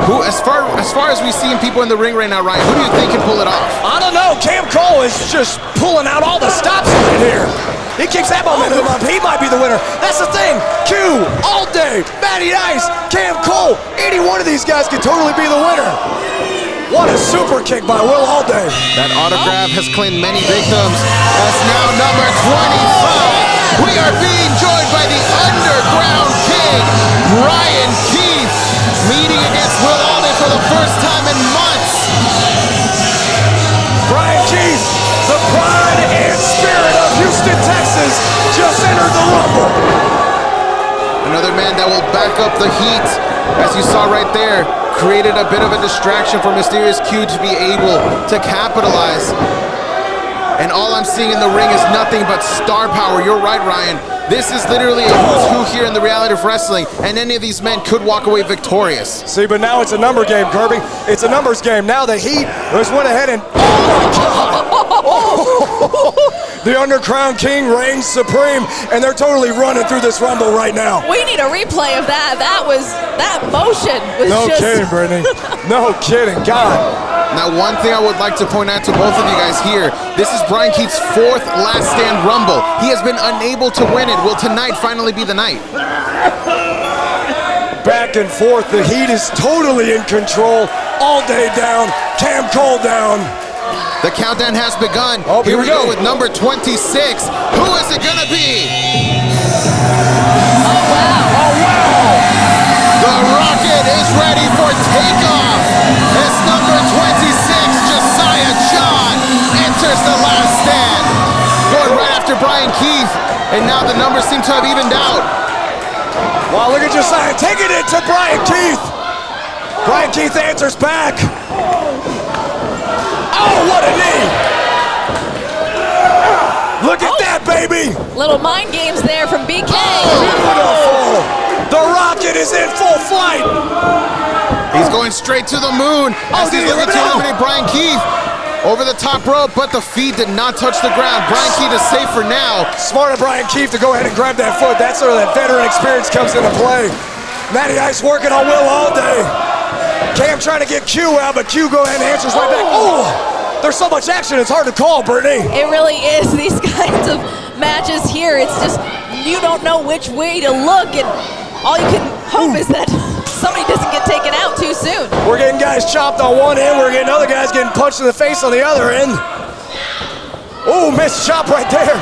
Who, as far as we see people in the ring right now, Ryan, who do you think can pull it off? I don't know. Cam Cole is just pulling out all the stops right here. He keeps that momentum up. He might be the winner. That's the thing. Q, Allday, Matty Ice, Cam Cole. Any one of these guys could totally be the winner. What a super kick by Will Allday. That autograph has claimed many victims. As now number 25, we are being joined by the Underground King, Brian Keith, meeting against Will Allday for the first time in months. Brian Keith, the pride and spirit of Houston, Texas, just entered the Rumble. Another man that will back up the heat, as you saw right there, created a bit of a distraction for Mysterious Q to be able to capitalize. And all I'm seeing in the ring is nothing but star power. You're right, Ryan. This is literally a who's who here in the reality of wrestling, and any of these men could walk away victorious. See, but now it's a number game, Kirby. It's a numbers game. Now the Heat just went ahead and... The Underground King reigns supreme, and they're totally running through this Rumble right now. We need a replay of that. That motion was No just... kidding, Brittany. No kidding. God. Now, one thing I would like to point out to both of you guys here, this is Brian Keith's 4th Last Stand Rumble. He has been unable to win it. Will tonight finally be the night? Back and forth. The Heat is totally in control. Allday down. Cam Cole down. The countdown has begun. Oh, here we go with number 26. Who is it gonna be? Oh, wow. Oh, wow. The rocket is ready for takeoff. As number 26, Josiah John, enters the Last Stand. Going right after Brian Keith, and now the numbers seem to have evened out. Wow, look at Josiah taking it to Brian Keith. Brian Keith answers back. Oh, what a knee. Look at that, baby. Little mind games there from BK. Beautiful. The rocket is in full flight. He's going straight to the moon as he's looking to eliminate Brian Keith over the top rope, but the feet did not touch the ground. Brian Keith is safe for now. Smart of Brian Keith to go ahead and grab that foot. That's where that veteran experience comes into play. Matty Ice working on Will Allday. Cam trying to get Q out, but Q go ahead and answers right back. Oh, there's so much action, it's hard to call, Brittany. It really is. These kinds of matches here, it's just you don't know which way to look, and all you can hope is that somebody doesn't get taken out too soon. We're getting guys chopped on one end, we're getting other guys getting punched in the face on the other end. Oh, missed chop right there.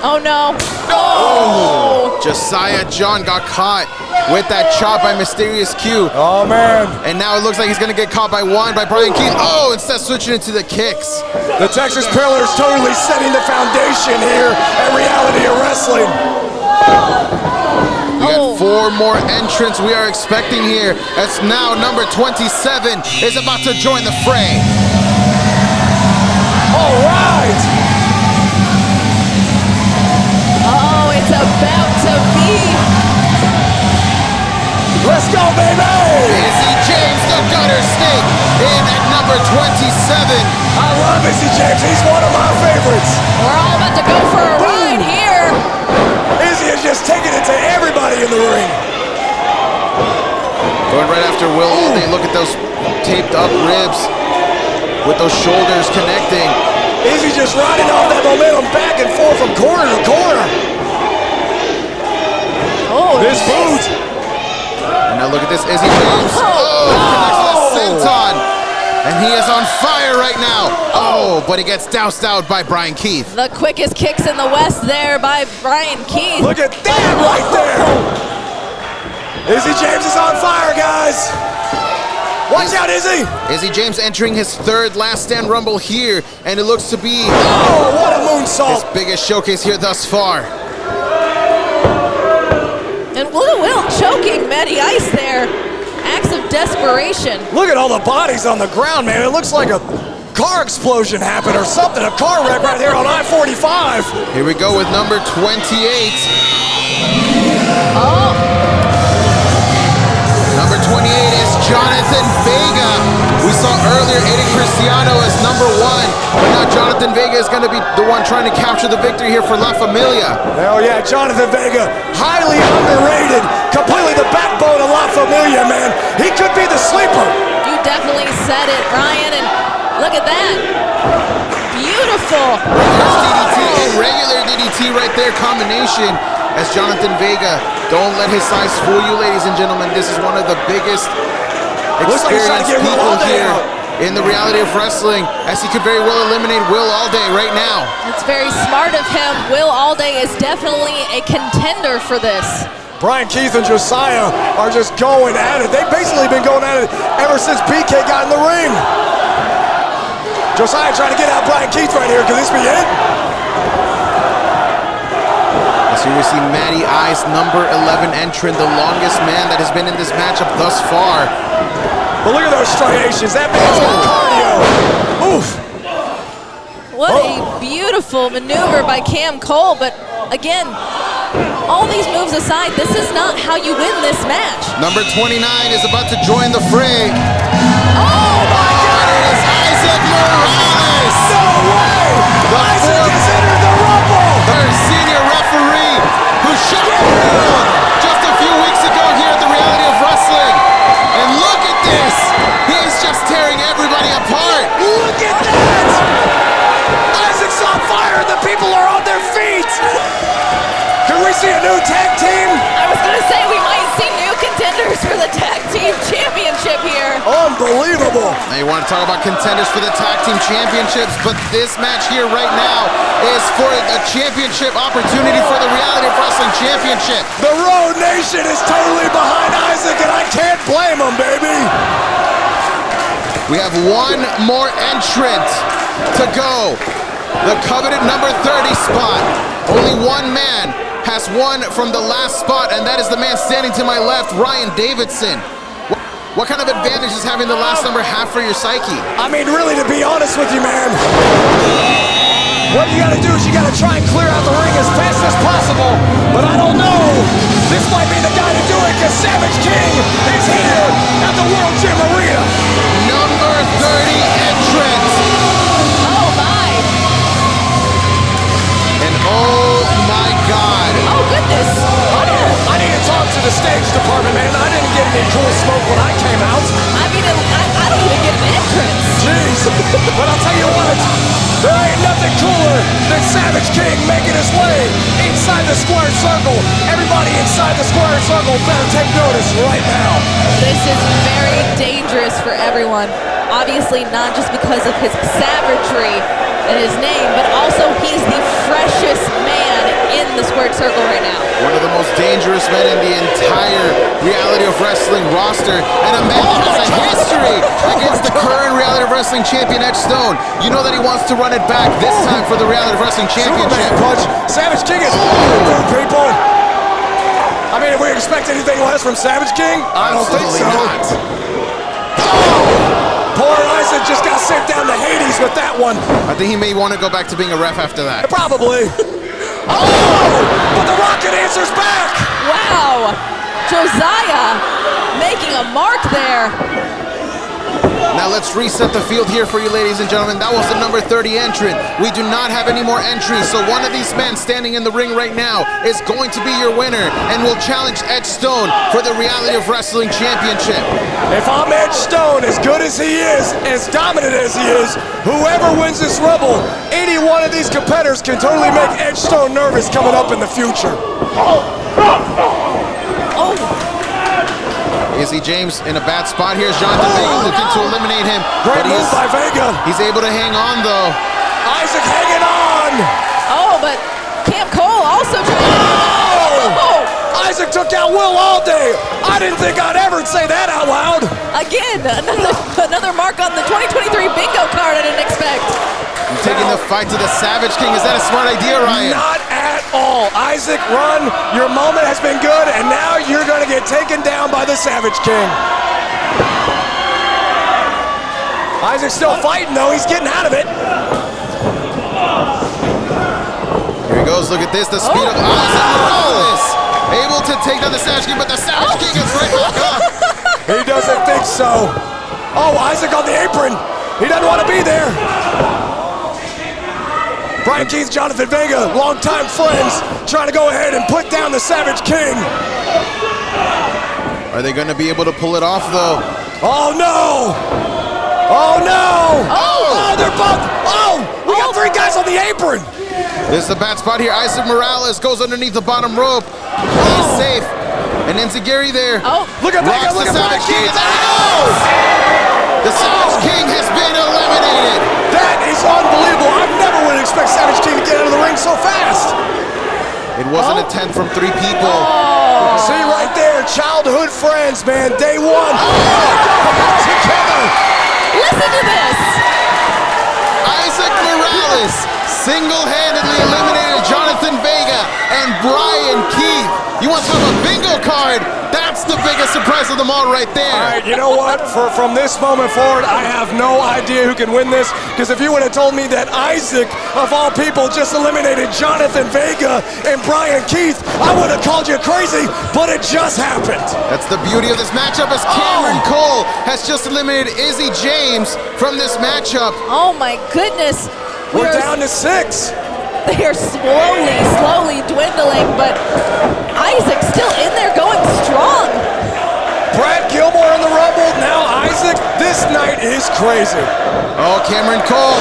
Oh, no. Oh! Josiah John got caught with that chop by Mysterious Q. Oh, man. And now it looks like he's going to get caught by one by Brian Keith. Oh, instead switching into the kicks. The Texas Pillars totally setting the foundation here at Reality of Wrestling. We got 4 more entrants we are expecting here. As now number 27 is about to join the fray. All right. Oh, it's about to be. Let's go, baby. Izzy James, the Gutter Snake, in at number 27. I love Izzy James. He's one of my favorites. We're all about to go for a ride here. Izzy is just taking it to everybody in the ring. Going right after Will Allday. Look at those taped up ribs with those shoulders connecting. Izzy just riding off that momentum back and forth from corner to corner. Oh, This boot. And now look at this, Izzy James. Oh, connects the senton. And he is on fire right now. Oh, but he gets doused out by Brian Keith. the quickest kicks in the West there by Brian Keith. Look at that right there. Izzy James is on fire, guys. Watch out, Izzy! Izzy James entering his third Last Stand Rumble here, and it looks to be Oh, what a moonsault! his biggest showcase here thus far. And look at Will choking Matty Ice there. Acts of desperation. Look at all the bodies on the ground, man. It looks like a car explosion happened or something. A car wreck right here on I-45. Here we go with number 28. Oh, Number 28 is Jonathan Vega. We saw earlier Aiden Cristiano as number 1, but now Jonathan Vega is going to be the one trying to capture the victory here for La Familia. Hell yeah, Jonathan Vega, highly underrated, completely the backbone of La Familia, man. He could be the sleeper. you definitely said it, Ryan, and look at that. Beautiful. Reverse DDT and regular DDT right there, combination as Jonathan Vega. Don't let his size fool you, ladies and gentlemen. This is one of the biggest Looks like he's trying to experienced get Will people Alday here out. in the reality of wrestling, as he could very well eliminate Will Alday right now. It's very smart of him. Will Alday is definitely a contender for this. Brian Keith and Josiah are just going at it. They've basically been going at it ever since BK got in the ring. Josiah trying to get out Brian Keith right here. Could this be it? So we see Matty Ice, number 11 entrant, the longest man that has been in this matchup thus far. But look at those striations. That man's got cardio. Oof. What a beautiful maneuver by Cam Cole, but again, all these moves aside, this is not how you win this match. Number 29 is about to join the fray. Oh my God! It is Isaac Morales. No way! Isaac has entered the Rumble! Our senior referee who shot just a few weeks ago here at the Reality of Wrestling. And look at this. He's just tearing everybody apart. Look at that! Isaac's on fire. The people are on their feet. Can we see a new tag team? I was gonna say we might see new contenders for the tag team championship here. Unbelievable. Now you want to talk about contenders for the tag team championships, but this match here right now is for a championship opportunity for the Reality of Wrestling Championship. The Road Nation is totally behind Isaac, and I can't blame him, baby. We have one more entrant to go. The coveted number 30 spot. Only one man has won from the last spot, and that is the man standing to my left, Ryan Davidson. What kind of advantage is having the last number have for your psyche? I mean, really, to be honest with you, man, what you gotta do is you gotta try and clear out the ring as fast as possible. But I don't know. This might be the guy to do it, because Savage King is here at the World Gym Arena. Number 30 entrant. Oh my! And oh my God. Oh goodness! I need to talk to the stage department, man. I didn't get any cool smoke when I came out. I mean, I don't even get an entrance. Jeez. But I'll tell you what, there ain't nothing cooler than Savage King making his way inside the squared circle. Everybody inside the squared circle better take notice right now. This is very dangerous for everyone. Obviously, not just because of his savagery and his name, but also he's the freshest man in the squared circle right now. One of the most dangerous men in the entire Reality of Wrestling roster, and a man who has a history against the current Reality of Wrestling champion, Edge Stone. You know that he wants to run it back this time for the Reality of Wrestling Championship. Superman punch. Savage King is through, people. I mean, if we expect anything less from Savage King, I don't think so. Absolutely not. Poor Isaac just got sent down to Hades with that one. I think he may want to go back to being a ref after that. Probably. Oh! But the Rocket answers back! Wow! Josiah making a mark there. Now let's reset the field here for you, ladies and gentlemen. That was the number 30 entrant. We do not have any more entries, so one of these men standing in the ring right now is going to be your winner and will challenge Edge Stone for the Reality of Wrestling Championship. If I'm Edge Stone, as good as he is, as dominant as he is, whoever wins this Rumble, any one of these competitors can totally make Edge Stone nervous coming up in the future. Oh! Izzy James in a bad spot here. Jonathan Vega looking to eliminate him. Great move by Vega. He's able to hang on, though. Isaac hanging on. Oh, but Cam Cole also trying. Oh! Isaac Isaac took out Will all day. I didn't think I'd ever say that out loud. Again, another mark on the 2023 bingo card I didn't expect. Taking the fight to the Savage King. Is that a smart idea, Ryan? Not at all. Isaac, run. Your moment has been good, and now you're going to get taken down by the Savage King. Isaac's still fighting, though. He's getting out of it. Here he goes. Look at this. The speed of Isaac Morales. Able to take down the Savage King, but the Savage King is right back up. He doesn't think so. Oh, Isaac on the apron. He doesn't want to be there. Brian Keith, Jonathan Vega, longtime friends, trying to go ahead and put down the Savage King. Are they going to be able to pull it off, though? Oh, no. Oh, no. Oh, they're both. Oh, we got three guys on the apron. This is a bad spot here. Isaac Morales goes underneath the bottom rope. He's safe. And Enziguri there. Oh, look at Vega, look at Brian Keith. The Savage King has been eliminated. That is unbelievable. I never would expect Savage King to get out of the ring so fast. It wasn't a 10 from 3 people. See right there, childhood friends, man. Day one. Together. listen to this. Isaac Morales single-handedly eliminated Jonathan Vega and Brian Keith. You want to talk about bingo card? That's the biggest surprise of them all right there. All right, you know what? From this moment forward, I have no idea who can win this, because if you would have told me that Isaac, of all people, just eliminated Jonathan Vega and Brian Keith, I would have called you crazy, but it just happened. That's the beauty of this matchup, as Cameron Cole has just eliminated Izzy James from this matchup. Oh my goodness. We're down to 6. They are slowly dwindling, but Isaac's still in there going strong. Brad Gilmore in the Rumble, now Isaac. This night is crazy. Oh, Cameron Cole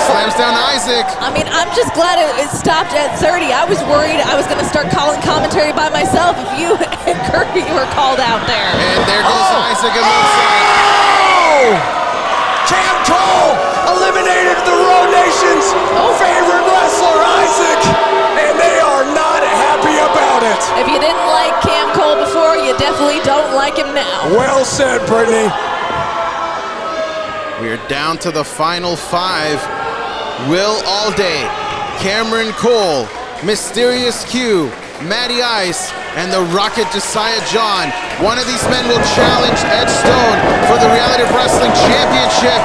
slams down Isaac. I mean, I'm just glad it stopped at 30. I was worried I was going to start calling commentary by myself if you and Kirby were called out there. And there goes Isaac and alongside. Cam Cole eliminated the Road Nation's favorite wrestler, Isaac, and they are not happy about it. If you didn't like Cam Cole before, you definitely don't like him now. Well said, Brittany. We are down to the final 5. Will Alday, Cameron Cole, Mysterious Q, Matty Ice, and the Rocket Josiah John. One of these men will challenge Ed Stone for the Reality of Wrestling Championship.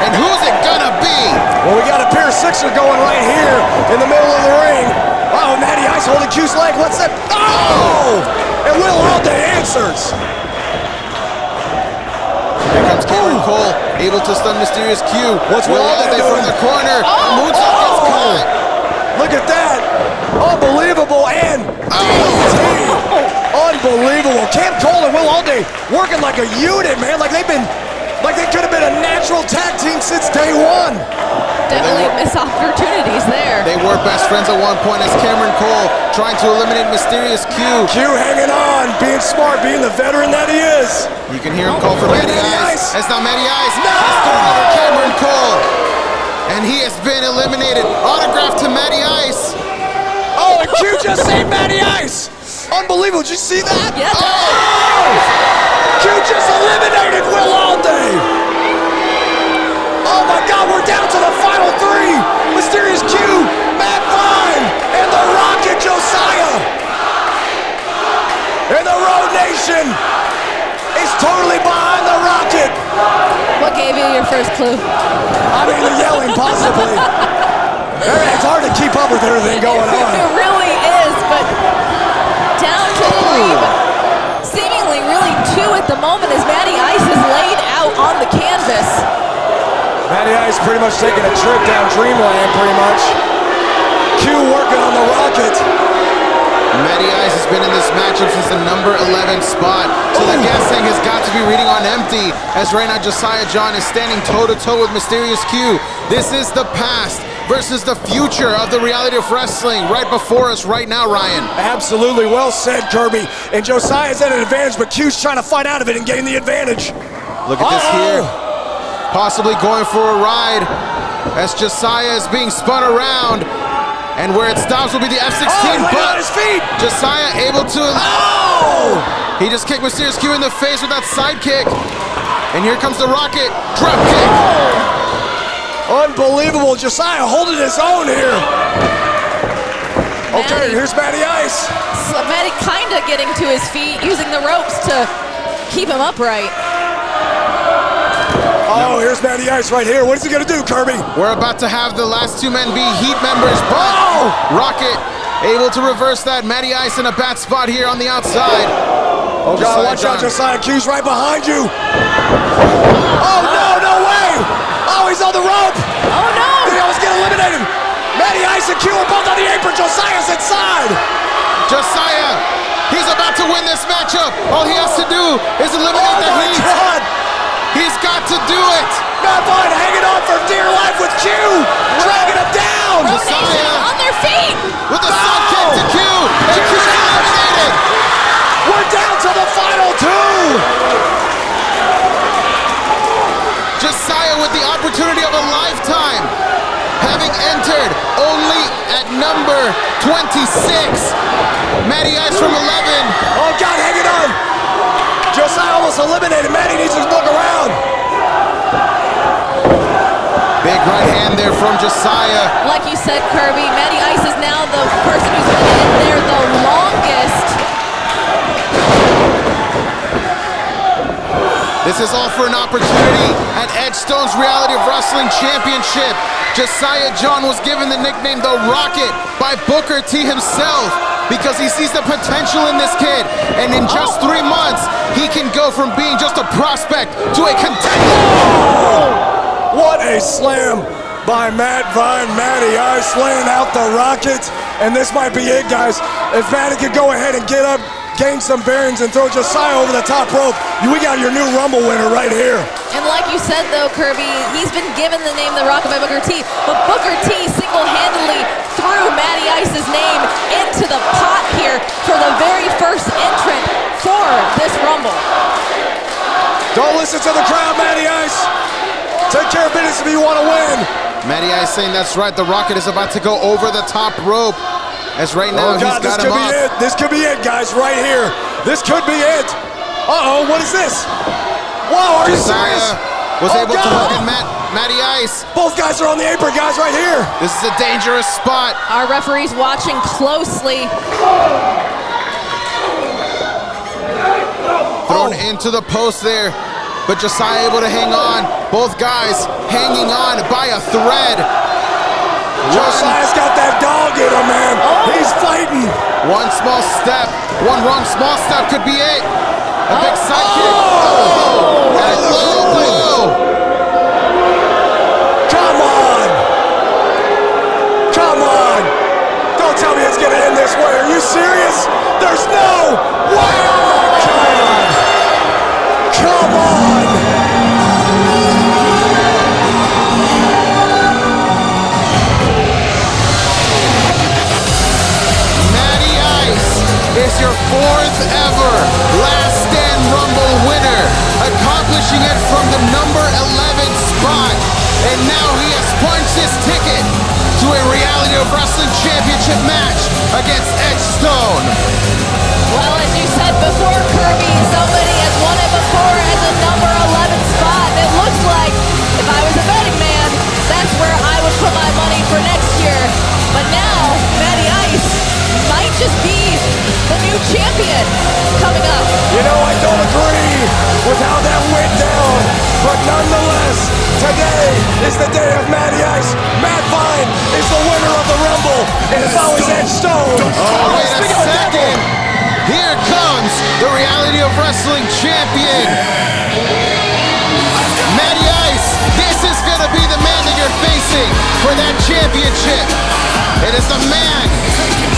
And who's it gonna be? Well, we got a Pier Sixer going right here in the middle of the ring. Oh, Matty Ice holding Q's leg. What's that? Oh! And Will Alday answers. Here comes Cameron Cole, able to stun Mysterious Q. What's Will Alday from the corner? Moonsault gets caught. Look at that. Unbelievable. And unbelievable. Cam Cole and Will Alday working like a unit, man. Like they could have been a natural tag team since day one. Definitely missed opportunities there. They were best friends at one point, as Cameron Cole trying to eliminate Mysterious Q. Q hanging on, being smart, being the veteran that he is. You can hear him call for Matty Ice. That's not Matty Ice. No! It's thrown over Cameron Cole. And he has been eliminated. Autograph to Matty Ice. Oh, and Q just saved Matty Ice. Unbelievable. Did you see that? Yes. Oh! Q just eliminated Will Alday. Oh my God, we're down to the final 3. Mysterious Q, Matt Vine, and the Rocket Josiah. And the Road Nation is totally behind the Rocket. What gave you your first clue? I mean, the yelling, possibly. It's hard to keep up with everything going on. It really is, but down to the lead. Seemingly really 2 at the moment as Matty Ice is laid out on the canvas. Matty Ice pretty much taking a trip down Dreamland, pretty much. Q working on the Rocket. Matty Ice has been in this matchup since the number 11 spot. So the guessing has got to be reading on empty, as right now Josiah John is standing toe-to-toe with Mysterious Q. This is the past versus the future of the Reality of Wrestling right before us right now, Ryan. Absolutely, well said, Kirby. And Josiah's at an advantage, but Q's trying to fight out of it and gain the advantage. Look at this here. Possibly going for a ride as Josiah is being spun around. And where it stops will be the F16, landed but on his feet. Josiah able to... Oh! He just kicked Mysterious Q in the face with that side kick. And here comes the Rocket. Drop kick. Unbelievable. Josiah holding his own here. Okay, here's Matty Ice. So Matty kind of getting to his feet, using the ropes to keep him upright. Oh, here's Matty Ice right here. What is he going to do, Kirby? We're about to have the last two men be Heat members, but Rocket able to reverse that. Matty Ice in a bad spot here on the outside. Oh, God, watch out, Josiah. Q's right behind you. Oh, no way. Oh, he's on the rope. Oh, no. Did he almost get eliminated? Matty Ice and Q are both on the apron. Josiah's inside. Josiah, he's about to win this matchup. All he has to do is eliminate the Heat. God. He's got to do it. Matt Vine hanging on for dear life with Q. Dragging him down. Pro Nation on their feet. With a side kick to Q. And Q eliminated. We're down to the final two. Josiah with the opportunity of a lifetime, having entered only at number 26. Matty Ice from 11. Oh, God, hanging on. Josiah almost eliminated. Matty needs to look around. Big right hand there from Josiah. Like you said, Kirby, Matty Ice is now the person who's been in there the longest. This is all for an opportunity at Edgestone's Reality of Wrestling Championship. Josiah John was given the nickname The Rocket by Booker T himself because he sees the potential in this kid. And in just 3 months, he can go from being just a prospect to a contender. What a slam by Matt Vine. Matty Ice laying out the Rocket. And this might be it, guys. If Matty could go ahead and get up, gain some bearings, and throw Josiah over the top rope, we got your new Rumble winner right here. And like you said, though, Kirby, he's been given the name The Rocket by Booker T, but Booker T single-handedly threw Matty Ice's name into the pot here for the very first entrant for this Rumble. Don't listen to the crowd, Matty Ice. Take care of business if you want to win. Matty Ice saying that's right. The Rocket is about to go over the top rope. As right now, he's got him up. This could be it, guys, right here. This could be it. Uh-oh, what is this? Whoa, are you serious? Was able to hook in Matty Ice. Both guys are on the apron, guys, right here. This is a dangerous spot. Our referee's watching closely. Thrown into the post there, but Josiah able to hang on. Both guys hanging on by a thread. Josiah's got that dog in him, man. He's fighting. One small step, one wrong small step could be it. A big side kick. And a low blow. Come on. Come on. Don't tell me it's going to end this way. Are you serious? There's no way. Oh, my God. Come on. Is your 4th ever Last Stand Rumble winner, accomplishing it from the number 11 spot. And now he has punched his ticket to a Reality of Wrestling Championship match against Edgestone. Well, as you said before, Kirby, somebody has won it before at the number 11 spot. It looks like if I was a betting man, that's where I would put my money for next year. But now, Matty Ice might just be the new champion coming up. You know, I don't agree with how that went down, but nonetheless, today is the day of Matty Ice. Matt Vine is the winner of the Rumble, and it's always Edgestone. Oh, wait a second. Here comes the Reality of Wrestling champion. Matty Ice, this is going to be the man that you're facing for that championship. It is the man,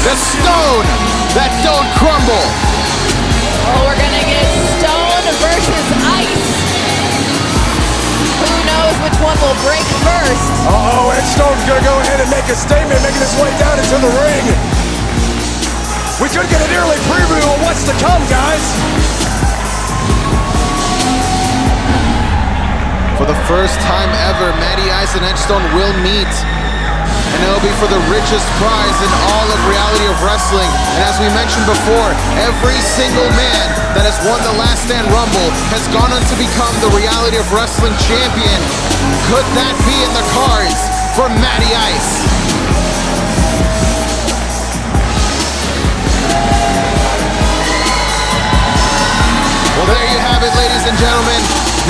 the stone that don't crumble. Oh, we're going to get stone versus ice. Who knows which one will break first? Uh-oh, Edgestone's going to go ahead and make a statement, making his way down into the ring. We could get an early preview of what's to come, guys. For the first time ever, Matty Ice and Edgestone will meet and it'll be for the richest prize in all of reality of wrestling. And as we mentioned before, every single man that has won the Last Stand Rumble has gone on to become the reality of wrestling champion. Could that be in the cards for Matty Ice? Well, there you have it, ladies and gentlemen.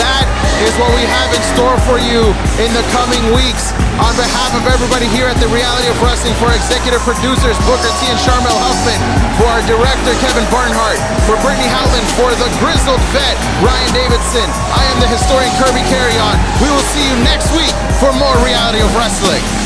That is what we have in store for you in the coming weeks. On behalf of everybody here at the Reality of Wrestling, for executive producers Booker T and Sharmell Huffman, for our director Kevin Barnhart, for Brittany Howland, for the grizzled vet Ryan Davidson, I am the historian Kirby Carrion. We will see you next week for more Reality of Wrestling.